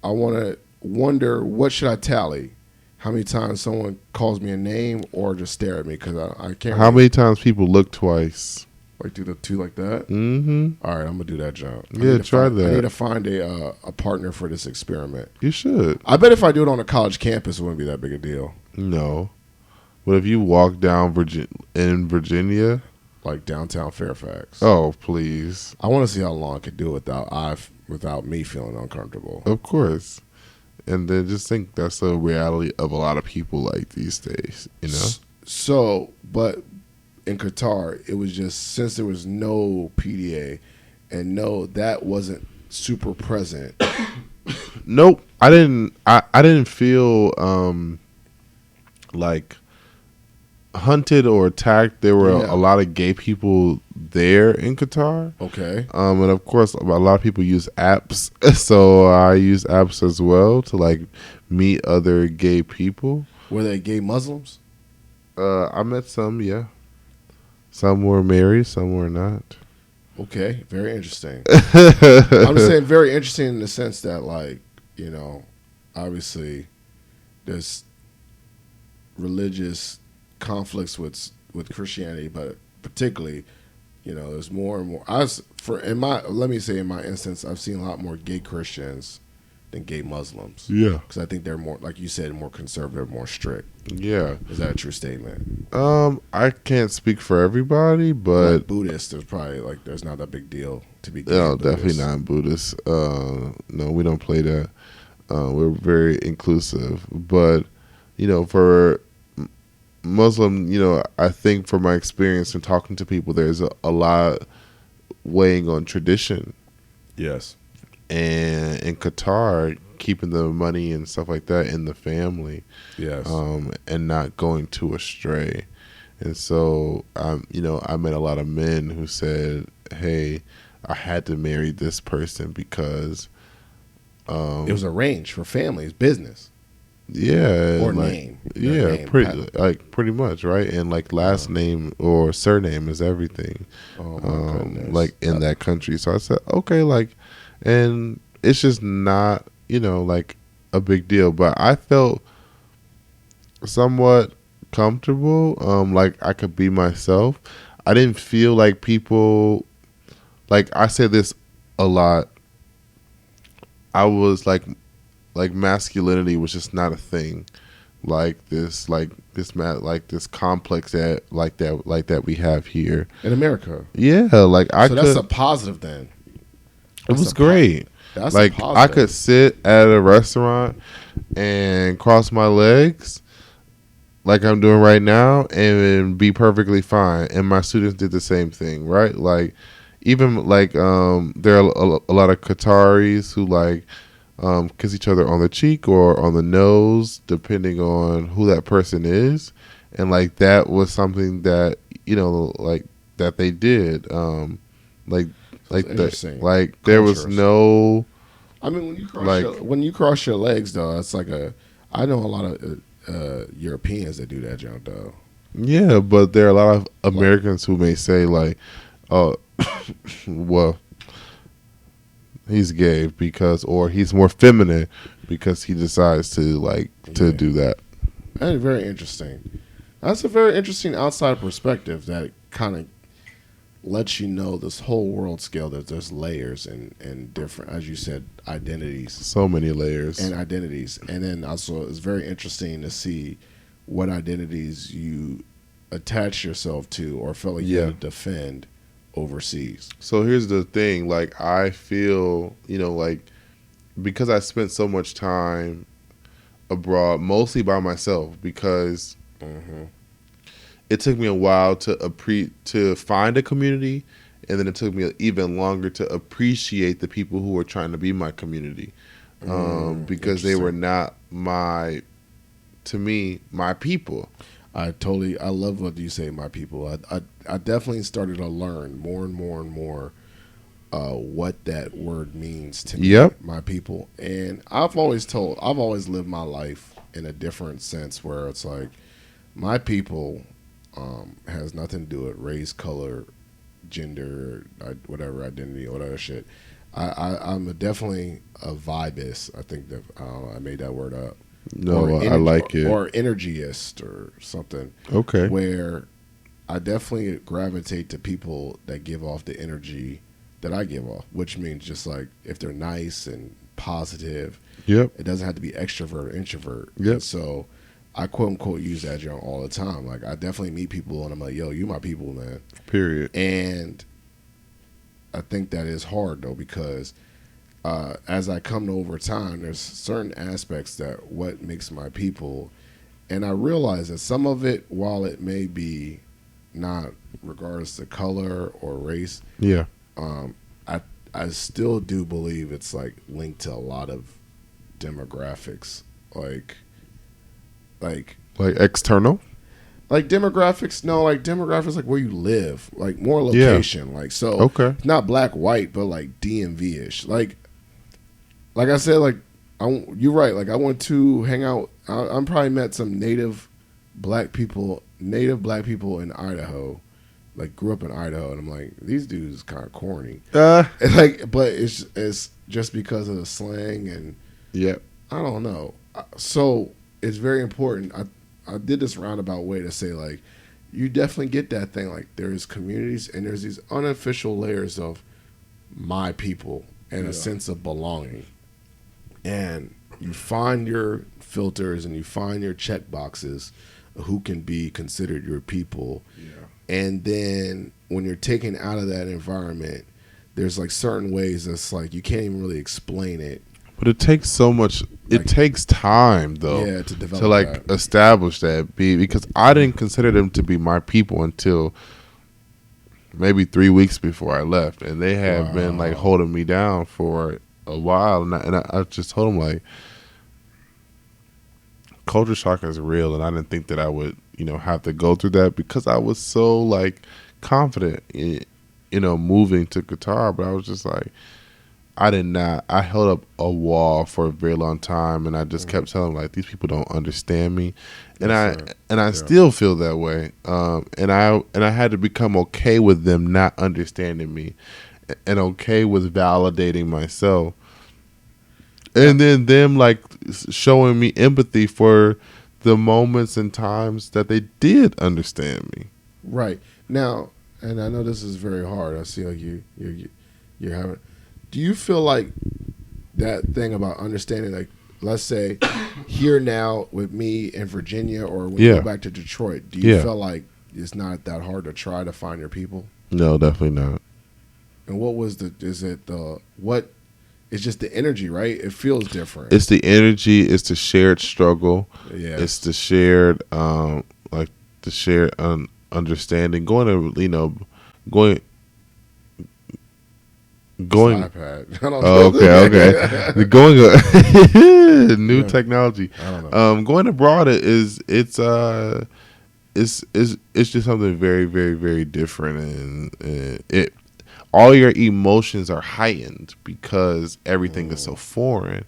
I want to wonder what should I tally? How many times someone calls me a name or just stare at me because I can't. How many times people look twice? like do the two like that? Mm-hmm. All right, I'm gonna do that, John. Yeah, try that. I need to find a partner for this experiment. You should. I bet if I do it on a college campus, it wouldn't be that big a deal. No. But if you walk down in Virginia, Like downtown Fairfax. oh please. I want to see how long I could do it without me feeling uncomfortable. Of course. And then just think that's the reality of a lot of people like these days, you know? So, but in Qatar, it was just since there was no PDA, and no, that wasn't super present. Nope. I didn't feel like hunted or attacked. There were Yeah. a lot of gay people there in Qatar. Okay. And of course a lot of people use apps. So I use apps as well to like meet other gay people. Were they gay Muslims? I met some, yeah. Some were married, some were not. Okay, very interesting. I'm just saying very interesting in the sense that, like, you know, obviously there's religious conflicts with Christianity, but particularly, you know, there's more and more. Let me say in my instance, I've seen a lot more gay Christians than gay Muslims. Yeah. Because I think they're more, like you said, more conservative, more strict. Yeah. Is that a true statement? I can't speak for everybody, but Like Buddhists, there's not that big deal to be gay. no, Buddhist. definitely not Buddhist. No, we don't play that. We're very inclusive, but you know, for Muslim, you know, I think from my experience in talking to people, there's a lot weighing on tradition, Yes. and in Qatar, keeping the money and stuff like that in the family, Yes. and not going too astray. And so, you know, I met a lot of men who said, "Hey, I had to marry this person because." It was arranged for families, business, Yeah, or like, name. Yeah, Name, pretty much, right? And like last name or surname is everything, Oh my goodness! like in that country. So I said, okay, like, and it's just not, you know, like a big deal. But I felt somewhat comfortable, like I could be myself. I didn't feel like people, like I say this a lot. I was like masculinity was just not a thing, like this complex that we have here in America. Yeah, like So that's a positive then. It was great. That's like a positive. I could sit at a restaurant and cross my legs like I'm doing right now and be perfectly fine. And my students did the same thing, right? Like even like there are a lot of Qataris who like kiss each other on the cheek or on the nose, depending on who that person is. And like that was something that, you know, like that they did. like like interesting. like there was Cultures. no I mean, when you cross like when you cross your legs, though, it's like a. I know a lot of Europeans that do that junk, though. yeah, but there are a lot of Like, Americans who may say like, oh, well, he's gay because, or he's more feminine because he decides to like to do that. that's very interesting. That's a very interesting outside perspective that kind of lets you know this whole world scale that there's layers and different, as you said, identities So many layers. and then also it's very interesting to see what identities you attach yourself to or felt like you had to defend overseas. So here's the thing, like I feel, like because I spent so much time abroad, mostly by myself, because it took me a while to find a community, and then it took me even longer to appreciate the people who were trying to be my community, because they were not my people. I love what you say, my people. I definitely started to learn more and more and more what that word means to me, Yep. my people. And I've always lived my life in a different sense where it's like my people has nothing to do with race, color, gender, whatever identity, all that shit. I'm definitely a vibist. I think that I made that word up. No, I like it. Or energyist or something. Okay. Where I definitely gravitate to people that give off the energy that I give off, which means just like if they're nice and positive, Yep. it doesn't have to be extrovert or introvert. Yep. And so I quote unquote use that joke all the time. Like I definitely meet people and I'm like, yo, you my people, man. Period. And I think that is hard though because as I come to over time, there's certain aspects that what makes my people, and I realize that some of it, while it may be not regardless to color or race, Yeah. I still do believe it's like linked to a lot of demographics, like Like external. like demographics. No, like demographics, like where you live, like more location. Like so, Okay. not black white, but like DMV ish. Like I said, like you're right. Like I went to hang out. I'm probably met some native black people in Idaho. Like grew up in Idaho, and I'm like, these dudes kind of corny. And like, but it's just because of the slang, and Yep. I don't know. So it's very important. I did this roundabout way to say like, you definitely get that thing. Like there's communities and there's these unofficial layers of my people and a sense of belonging. And you find your filters and you find your check boxes of who can be considered your people. Yeah. And then when you're taken out of that environment, there's like certain ways that's like you can't even really explain it. But it takes so much. It takes time, though, to develop to like establish that. Because I didn't consider them to be my people until maybe 3 weeks before I left, and they have been like holding me down for a while. And I just told them like, culture shock is real, and I didn't think that I would, have to go through that because I was so like confident in, moving to Qatar. But I was just like, I held up a wall for a very long time, and I just kept telling them, like, these people don't understand me, and I still feel that way. And I had to become okay with them not understanding me, and okay with validating myself, and then them like showing me empathy for the moments and times that they did understand me. Right now, and I know this is very hard. I see like you're having. Do you feel like that thing about understanding, like, let's say here now with me in Virginia or when you go back to Detroit, do you feel like it's not that hard to try to find your people? No, definitely not. And it's just the energy, right? It feels different. It's the energy. It's the shared struggle. Yeah. It's the shared, understanding. Going. iPad. I don't know. Oh, okay. New technology. I don't know. Going abroad it's just something very, very, very different, and all your emotions are heightened because everything is so foreign.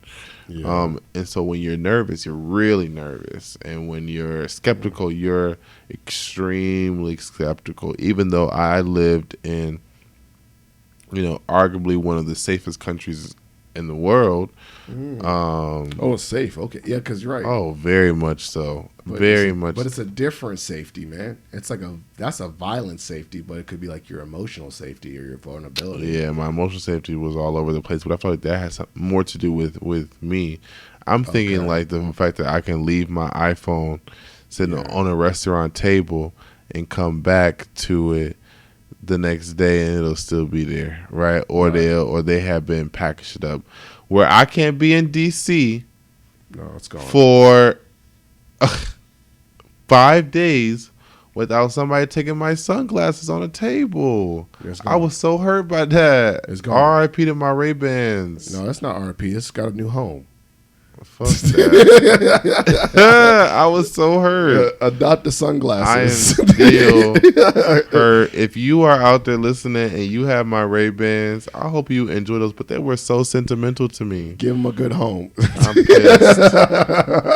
Yeah. And so when you're nervous, you're really nervous. And when you're skeptical, you're extremely skeptical. Even though I lived in, arguably one of the safest countries in the world. It's safe. Okay. Yeah, because you're right. Oh, very much so. But Very much. But it's a different safety, man. It's like that's a violent safety, but it could be like your emotional safety or your vulnerability. Yeah, my emotional safety was all over the place, but I feel like that has more to do with me. I'm thinking like the fact that I can leave my iPhone sitting on a restaurant table and come back to it the next day and it'll still be there, right? Or they have been packaged up. Where I can't be in DC it's gone. for 5 days without somebody taking my sunglasses on a table. I was so hurt by that. It's gone. R.I.P. to my Ray-Bans. No, that's not R.I.P. It's got a new home. Fuck that. I was so hurt. Adopt the sunglasses. I am still hurt. If you are out there listening and you have my Ray-Bans, I hope you enjoy those, but they were so sentimental to me. Give them a good home. I'm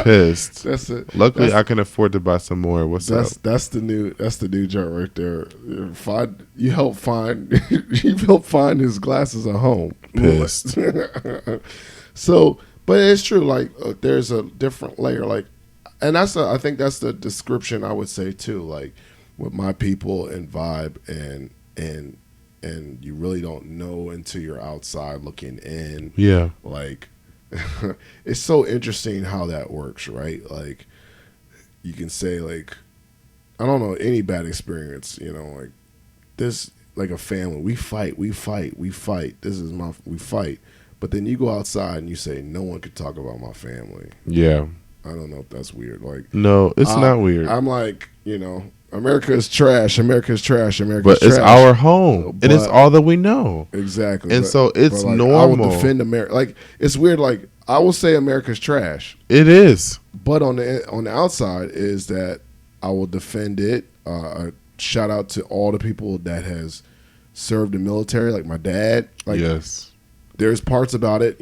pissed. That's it. Luckily, I can afford to buy some more. What's up? That's the new joke right there. You help find his glasses a home. Pissed. So, but it's true. Like there's a different layer. Like, and I think that's the description I would say too. Like with my people and vibe and you really don't know until you're outside looking in. Yeah. Like it's so interesting how that works, right? Like you can say like, I don't know any bad experience, like this, like a family, we fight. We fight. But then you go outside and you say, no one could talk about my family. Yeah. I don't know if that's weird. Like, no, it's not weird. I'm like, America is trash. America's trash. But it's our home, and it's all that we know. Exactly. And so it's like, normal. I would defend America. Like, it's weird. Like, I will say America's trash. It is. But on the outside is that I will defend it. Shout out to all the people that has served the military, like my dad. Like, yes. There's parts about it,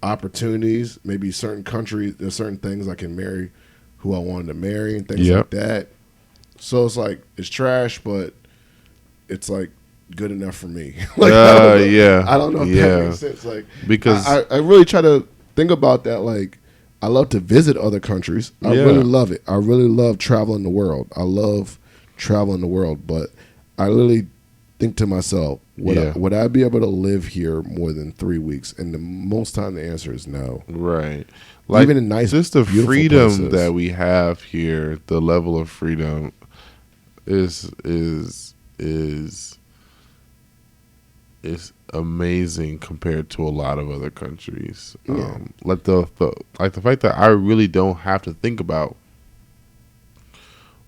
opportunities, maybe certain countries, there's certain things I can marry who I wanted to marry and things like that. So it's like, it's trash, but it's like good enough for me. Like, I don't know if that makes sense. Like, because I really try to think about that. Like, I love to visit other countries. I really love it. I really love traveling the world. But I really think to myself, would I be able to live here more than 3 weeks? And the most time the answer is no. Right. Like, even in nice, just the freedom places that we have here, the level of freedom is amazing compared to a lot of other countries. Yeah. Like the fact that I really don't have to think about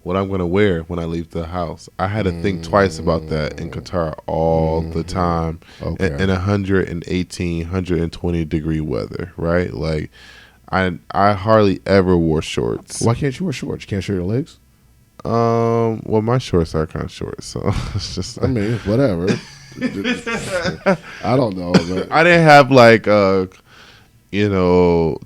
what I'm going to wear when I leave the house. I had to think twice about that in Qatar all the time. Okay. In 118, 120 degree weather, right? Like, I hardly ever wore shorts. Why can't you wear shorts? You can't show your legs? Well, my shorts are kind of short, so it's just like, I mean, whatever. I don't know. But I didn't have like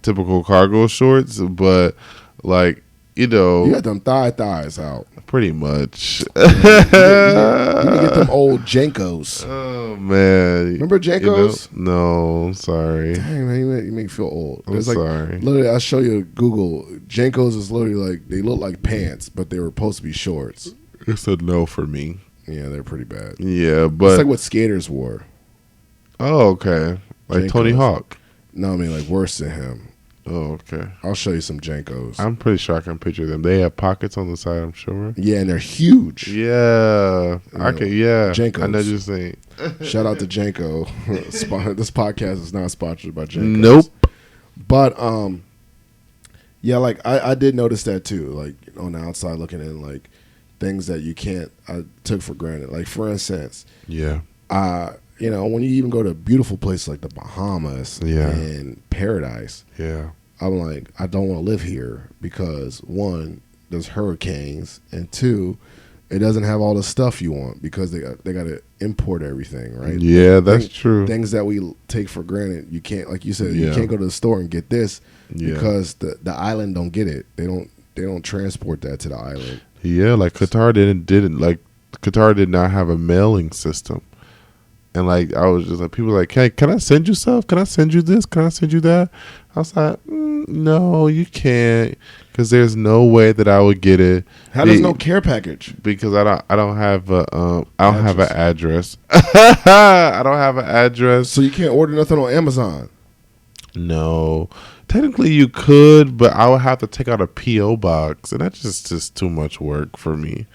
typical cargo shorts, but like, you got them thighs out. Pretty much. You need to get them old Jankos. Oh, man. Remember Jankos? No, I'm sorry. Dang, man, you make me feel old. I'm sorry. Literally, I'll show you Google. Jankos is literally like, they look like pants, but they were supposed to be shorts. It's a no for me. Yeah, they're pretty bad. Yeah, but it's like what skaters wore. Oh, okay. Like Jankos. Tony Hawk. No, I mean like worse than him. Oh, okay. I'll show you some Jankos. I'm pretty sure I can picture them. They have pockets on the side, I'm sure. Yeah, and they're huge. Yeah. Jankos. I know you're saying. Shout out to Janko. This podcast is not sponsored by Jankos. Nope. But yeah, like I did notice that too. Like on the outside looking in, like things that I took for granted. Like for instance, when you even go to a beautiful place like the Bahamas and paradise, I'm like, I don't want to live here because one, there's hurricanes, and two, it doesn't have all the stuff you want because they got to import everything, right? Yeah, that's true. Things that we take for granted, you can't, like you said, you Yeah. can't go to the store and get this Yeah. because the island don't get it. They don't transport that to the island. Yeah, like Qatar didn't like Qatar did not have a mailing system. And like I was just like, people were like, hey, can I send you stuff? Can I send you this? Can I send you that? I was like, no, you can't, because there's no way that I would get it. How does no care package? Because I don't have a have an address. I don't have an address. So you can't order nothing on Amazon. No, technically you could, but I would have to take out a PO box, and that's just too much work for me.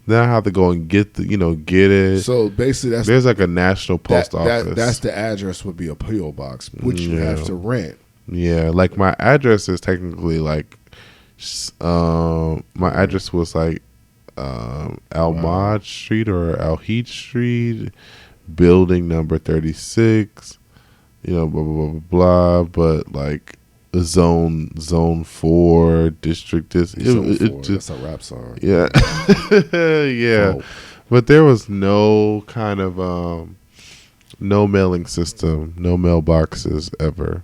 Then I have to go and get get it. So basically, there's like a national post office. That's the address would be a PO box, which you have to rent. Yeah, like my address is technically like, my address was like, Al Maj Street or Al Heat Street, building number 36. Blah blah blah blah blah. But like, zone 4 district is That's a rap song. Yeah. Yeah. Oh. But there was no kind of no mailing system, no mailboxes ever.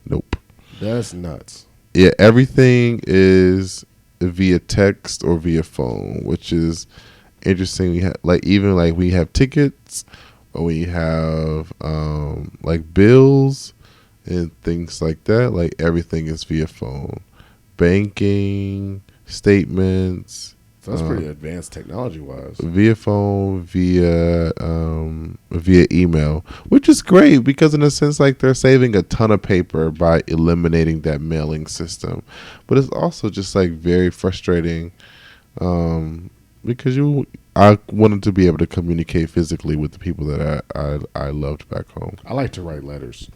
Nope. That's nuts. Yeah, everything is via text or via phone, which is interesting. We have we have tickets, or we have like bills and things like that. Like everything is via phone, banking, statements. So that's pretty advanced technology-wise. Via phone, via email, which is great because in a sense, like they're saving a ton of paper by eliminating that mailing system. But it's also just like very frustrating because I wanted to be able to communicate physically with the people that I loved back home. I like to write letters.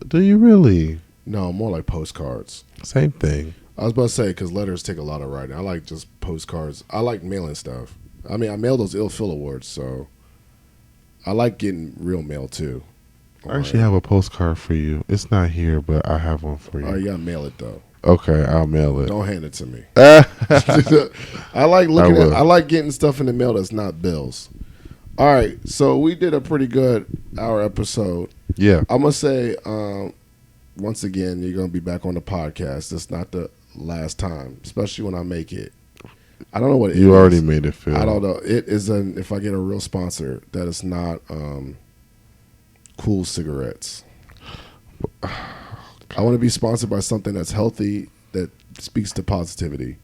Do you really? No, more like postcards. Same thing. I was about to say, because letters take a lot of writing. I like just postcards. I like mailing stuff. I mean, I mail those Ill Phil Awards, so I like getting real mail, too. I actually have a postcard for you. It's not here, but I have one for you. Oh, you got to mail it, though. Okay, I'll mail it. Don't hand it to me. I like getting stuff in the mail that's not bills. All right, so we did a pretty good hour episode. Yeah. I'm going to say, once again, you're going to be back on the podcast. It's not the last time, especially when I make it. I don't know what it is. You already made it, Phil. I don't know. It is if I get a real sponsor, that is not Cool Cigarettes. I want to be sponsored by something that's healthy, that speaks to positivity,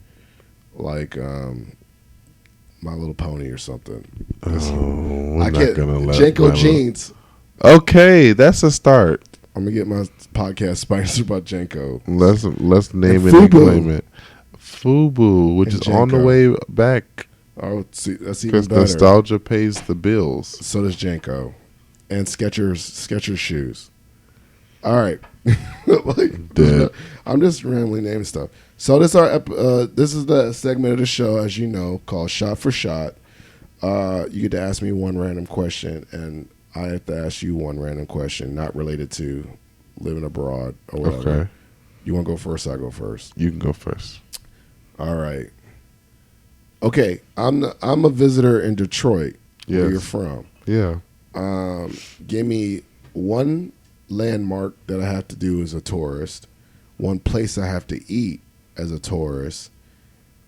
like My Little Pony or something. I can't gonna let Janko Jeans. Okay, that's a start. I'm gonna get my podcast sponsored by Janko. Let's name it and claim it. Fubu, which is on the way back. Oh, see, that's even better. Because nostalgia pays the bills. So does Janko, and Skechers shoes. All right, I'm just randomly naming stuff. So this is the segment of the show, as you know, called Shot for Shot. You get to ask me one random question, and I have to ask you one random question, not related to living abroad or whatever. Okay. You want to go first? I go first. You can go first. All right. Okay, I'm a visitor in Detroit, where you're from. Yeah. Give me one landmark that I have to do as a tourist, one place I have to eat as a tourist,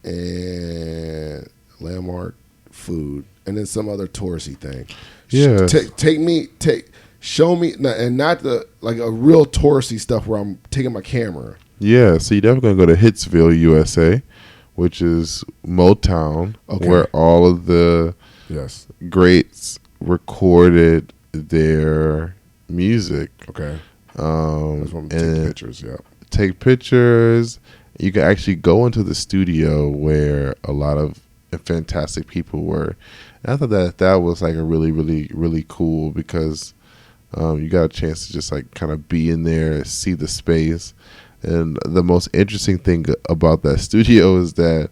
and landmark, food, and then some other touristy thing. Yeah. Show me, and not the like a real touristy stuff where I'm taking my camera. Yeah, so you're definitely going to go to Hitsville, USA, which is Motown, where all of the greats recorded their music. Okay. That's what I'm taking pictures, yeah. Take pictures. You can actually go into the studio where a lot of fantastic people were. And I thought that was like a really, really, really cool because you got a chance to just like kind of be in there, see the space. And the most interesting thing about that studio is that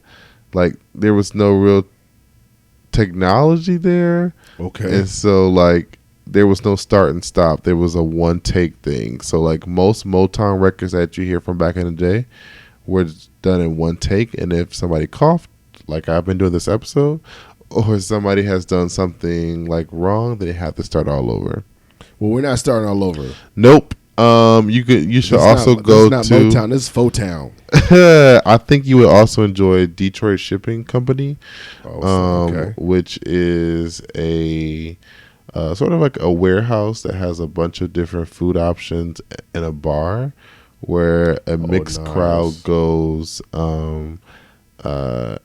like there was no real technology there. Okay. And so like there was no start and stop. There was a one take thing. So like most Motown records that you hear from back in the day were done in one take. And if somebody coughed, like I've been doing this episode, or somebody has done something like wrong, then they have to start all over. Well, we're not starting all over. Nope. You should also go this is to not Motown. This is Fotown. I think you would also enjoy Detroit Shipping Company, Okay. which is a sort of like a warehouse that has a bunch of different food options and a bar where a mixed crowd goes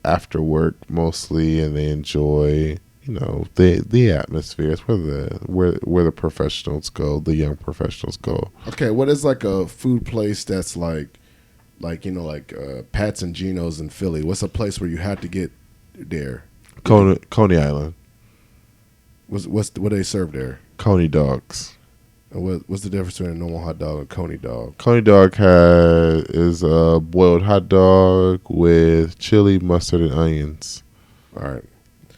after work mostly, and they enjoy the atmosphere. It's where the professionals go, the young professionals go. Okay, what is like a food place that's like Pat's and Gino's in Philly? What's a place where you have to get there? Coney Island. What do they serve there? Coney dogs. And what's the difference between a normal hot dog and a Coney dog? Coney dog is a boiled hot dog with chili, mustard, and onions. All right.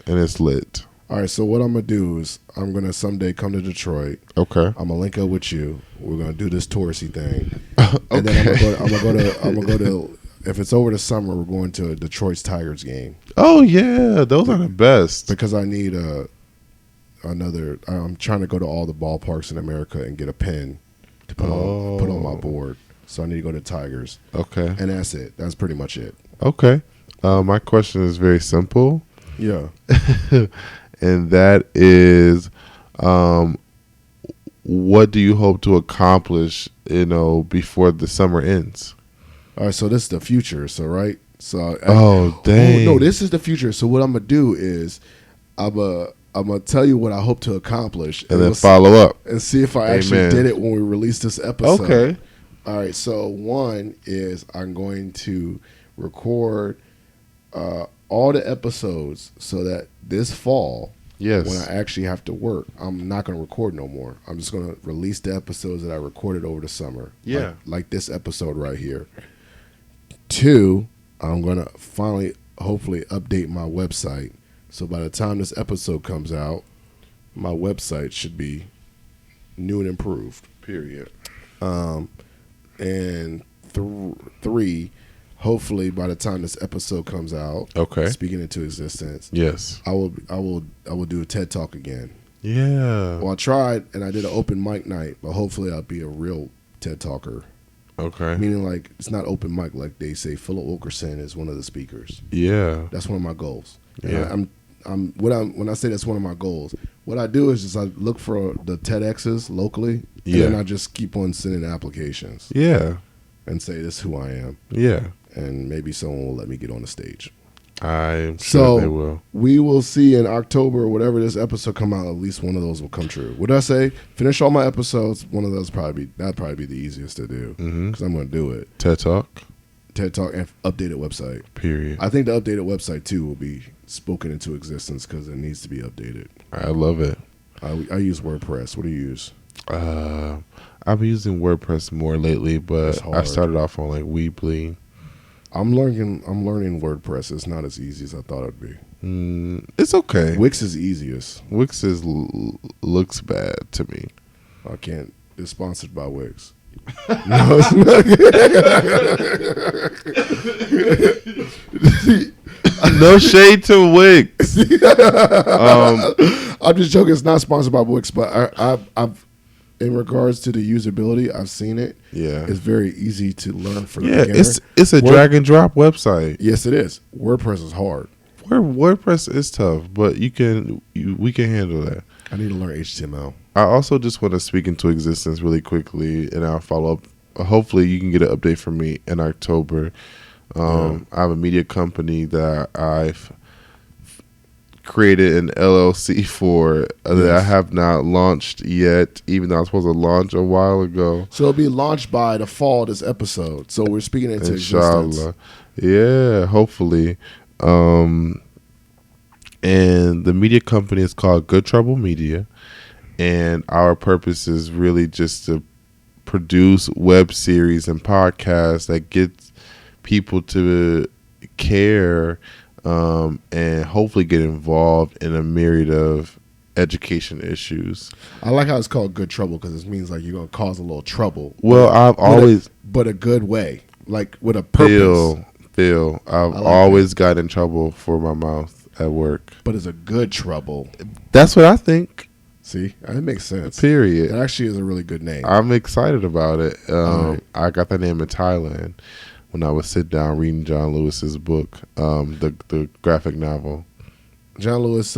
And it's lit. All right, so what I'm going to do is I'm going to someday come to Detroit. Okay. I'm going to link up with you. We're going to do this touristy thing. Okay. And then I'm going to go to, if it's over the summer, we're going to a Detroit's Tigers game. Oh, yeah. Those are the best. Because I need I'm trying to go to all the ballparks in America and get a pen to put on my board. So I need to go to Tigers. Okay. And that's it. That's pretty much it. Okay. My question is very simple. Yeah. And that is, what do you hope to accomplish, before the summer ends? All right, so this is the future. So, right? So, dang. Oh, no, this is the future. So what I'm going to do is I'm going to tell you what I hope to accomplish. And then follow up. And see if I actually did it when we release this episode. Okay. All right, so one is I'm going to record all the episodes so that this fall, yes, when I actually have to work, I'm not going to record no more. I'm just going to release the episodes that I recorded over the summer. Yeah. Like this episode right here. 2, I'm going to finally, hopefully, update my website. So by the time this episode comes out, my website should be new and improved. period. And 3, hopefully by the time this episode comes out, Okay. speaking into existence, Yes. I will do a TED Talk again. Yeah. Well, I tried and I did an open mic night, but hopefully I'll be a real TED Talker. Okay. Meaning like it's not open mic like they say. Philip Wilkerson is one of the speakers. Yeah. That's one of my goals. And Yeah. when I say that's one of my goals, what I do is just I look for the TEDx's locally, and Yeah. then I just keep on sending applications Yeah. and say this is who I am, Yeah. and maybe someone will let me get on the stage. I'm So sure they will. we will see in October, whatever this episode come out. At least one of those will come true. What did I say? Finish all my episodes. One of those that'd probably be the easiest to do because I'm going to do it. TED Talk. TED Talk and updated website. Period. I think the updated website too will be spoken into existence because it needs to be updated. I love it. I use WordPress. What do you use? I've been using WordPress more lately, It's but I hard. started off on like Weebly. I'm learning WordPress. It's not as easy as I thought it'd be. It's okay. Wix is easiest. Wix looks bad to me. I can't. It's sponsored by Wix. No, it's not. No shade to Wix. I'm just joking. It's not sponsored by Wix, but I've in regards to the usability, I've seen it. Yeah. It's very easy to learn for the Yeah, beginner. it's a drag and drop website. Yes, it is. WordPress is hard. WordPress is tough, but we can handle that. I need to learn HTML. I also just want to speak into existence really quickly, and I'll follow up. Hopefully, you can get an update from me in October. I have a media company that I've created an LLC for that I have not launched yet, even though I was supposed to launch a while ago. So it'll be launched by the fall of this episode. So we're speaking into existence. Inshallah. Yeah, hopefully. And the media company is called Good Trouble Media. And our purpose is really just to produce web series and podcasts that get people to care and hopefully get involved in a myriad of education issues. I like how it's called Good Trouble because it means like you're going to cause a little trouble. Well, I've always... But a good way. Like with a purpose. Phil, I've like always got in trouble for my mouth at work. But it's a good trouble. That's what I think. See, that makes sense. Period. It actually is a really good name. I'm excited about it. Right. I got that name in Thailand when I would sit down reading John Lewis's book, the graphic novel. John Lewis,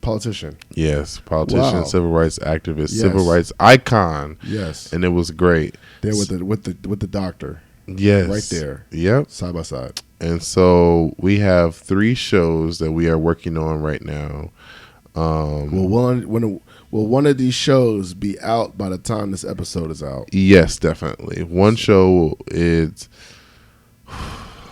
politician. Yes, politician, Wow. civil rights activist, Yes. civil rights icon. Yes. And it was great. There with the doctor. Yes. Right there. Yep. Side by side. And so we have 3 shows that we are working on right now. Will one of these shows be out by the time this episode is out? Yes, definitely. One show is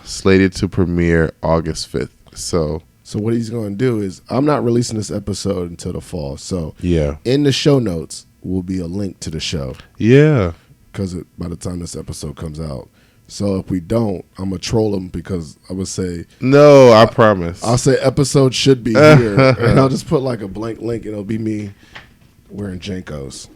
slated to premiere August 5th. So what he's going to do is, I'm not releasing this episode until the fall. So yeah. in the show notes will be a link to the show. Yeah. Because by the time this episode comes out. So if we don't, I'm going to troll him because I would say, No, I promise. I'll say episode should be here. And I'll just put like a blank link and it'll be me wearing Jenkos.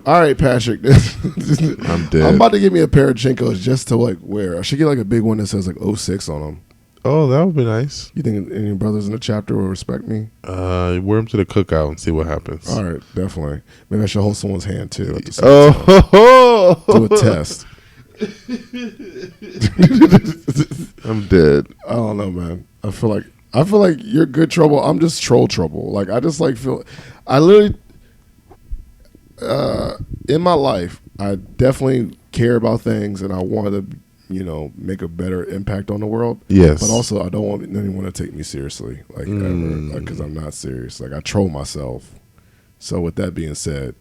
All right, Patrick. I'm dead. I'm about to give me a pair of Jenkos just to like wear. I should get like a big one that says like 06 on them. Oh, that would be nice. You think any brothers in the chapter will respect me? Wear them to the cookout and see what happens. All right, definitely. Maybe I should hold someone's hand too. At the same Oh, time. Do a test. I'm dead. I don't know, man. I feel like you're good trouble. I'm just troll trouble. Like I just like feel. I literally, in my life, I definitely care about things, and I want to, make a better impact on the world. Yes. But also, I don't want anyone to take me seriously, like ever, because I'm not serious. Like I troll myself. So with that being said,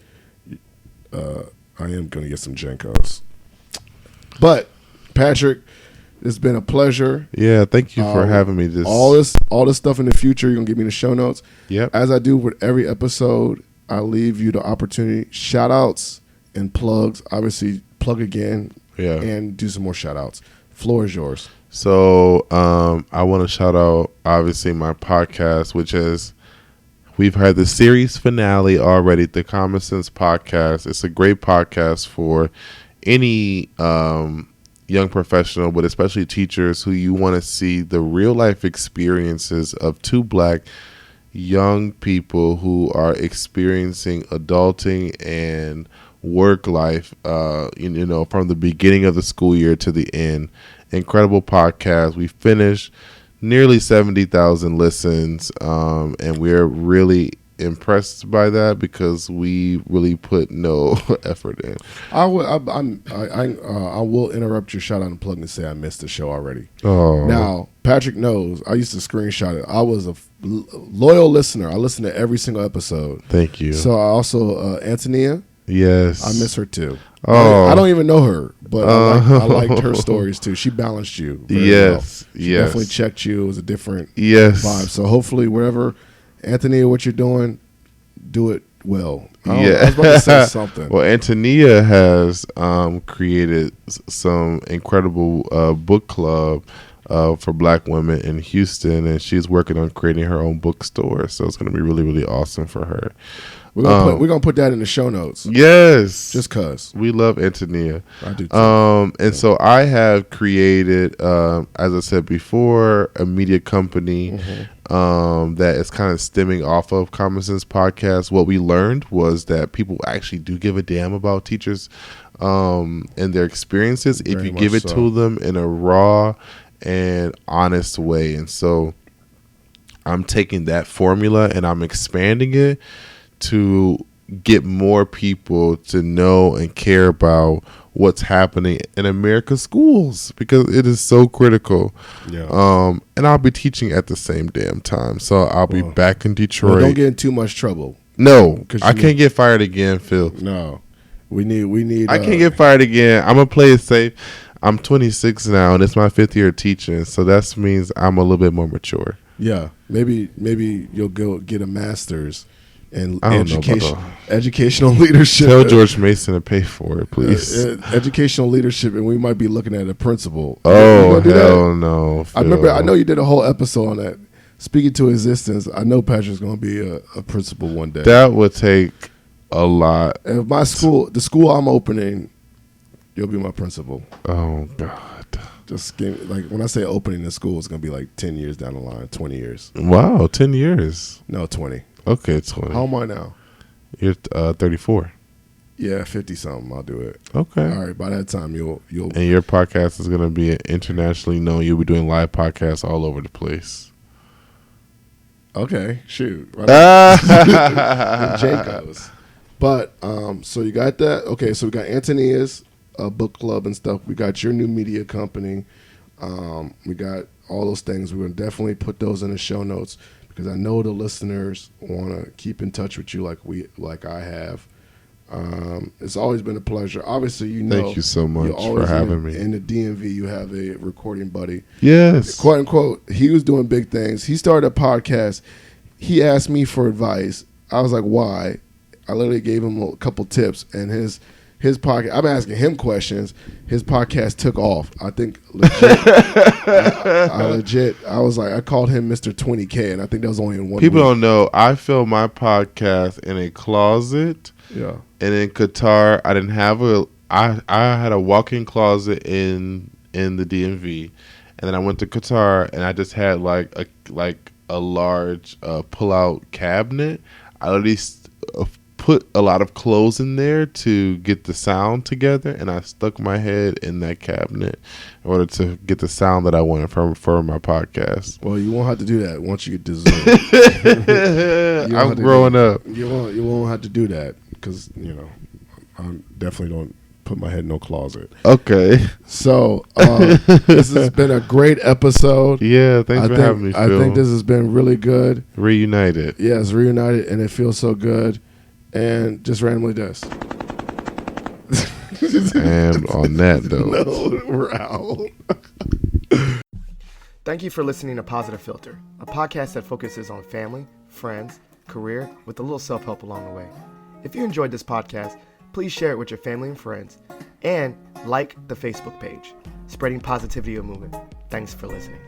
I am gonna get some Jenkos. But Patrick, it's been a pleasure. Yeah, thank you for having me. All this stuff in the future, you're gonna give me the show notes. Yep. As I do with every episode, I leave you the opportunity, shout outs and plugs. Obviously, plug again. Yeah. And do some more shout outs. Floor is yours. So I want to shout out, obviously, my podcast, which is, we've had the series finale already, the Common Sense Podcast. It's a great podcast for any young professional, but especially teachers who you want to see the real life experiences of 2 Black young people who are experiencing adulting and work life, from the beginning of the school year to the end. Incredible podcast. We finished nearly 70,000 listens, and we're really impressed by that because we really put no effort in. I will interrupt your shout out and plug and say I missed the show already. Oh, Now, Patrick knows I used to screenshot it. I was a loyal listener. I listened to every single episode. thank you. So I also, Antonia, Yes, I miss her too. Oh. I don't even know her, but I liked her stories too. She balanced you very well. She yes, definitely checked you. It was a different yes. vibe. So hopefully, wherever, Antonia, what you're doing, do it well. I was about to say something. Well, Antonia has created some incredible book club for Black women in Houston, and she's working on creating her own bookstore. So it's going to be really, really awesome for her. We're gonna put that in the show notes. Yes, Just cause we love Antonia. I do too. So I have created, as I said before, a media company that is kind of stemming off of Common Sense Podcast. What we learned was that people actually do give a damn about teachers and their experiences if Very you give much it so. to them in a raw and honest way. And so I'm taking that formula and I'm expanding it to get more people to know and care about what's happening in America's schools because it is so critical. Yeah. And I'll be teaching at the same damn time. So I'll be back in Detroit. Don't get in too much trouble. No, 'Cause I you can't get fired again, Phil. No, we need. I can't get fired again. I'm going to play it safe. I'm 26 now, and it's my 5th year of teaching. So that means I'm a little bit more mature. Yeah, maybe you'll go get a master's in I don't know about educational leadership. Tell George Mason to pay for it, please. Educational leadership, and we might be looking at a principal. Oh, You gonna do that? hell no. Phil. I know you did a whole episode on that. Speaking to existence, I know Patrick's going to be a principal one day. That would take a lot. And if the school I'm opening, you'll be my principal. Oh, God. Just like when I say opening the school, it's gonna be like 10 years down the line, 20 years. Wow, 10 years. No, 20. Okay, 20. How am I now? You're 34. Yeah, 50 something. I'll do it. Okay. All right. By that time, you'll. And your podcast is gonna be internationally known. You'll be doing live podcasts all over the place. Okay, shoot. Right. Jacobs. But so you got that. Okay, so we got Antonia's book club and stuff. We got your new media company. We got all those things. We're gonna definitely put those in the show notes because I know the listeners want to keep in touch with you like I have. It's always been a pleasure. Obviously, Thank you so much for having me. In the DMV, you have a recording buddy. Yes. Quote unquote, he was doing big things. He started a podcast. He asked me for advice. I was like, why? I literally gave him a couple tips, and his podcast. I'm asking him questions. His podcast took off. I think legit. I was like, I called him Mr. 20K, and I think that was only in one. People week. don't know. I filmed my podcast in a closet. Yeah. And in Qatar, I didn't have I had a walk-in closet in the DMV, and then I went to Qatar, and I just had like a large pull-out cabinet. I at least put a lot of clothes in there to get the sound together, and I stuck my head in that cabinet in order to get the sound that I wanted for my podcast. Well, you won't have to do that once you get to Zoom. I'm growing up. You won't have to do that because I definitely don't put my head in no closet. Okay. So this has been a great episode. Yeah, thanks for having me, Phil. I think this has been really good. Reunited. Yes, reunited, and it feels so good. And just randomly does. And on that note, no, we're out. Thank you for listening to Positive Filter, a podcast that focuses on family, friends, career, with a little self-help along the way. If you enjoyed this podcast, please share it with your family and friends, and like the Facebook page, spreading positivity of movement. Thanks for listening.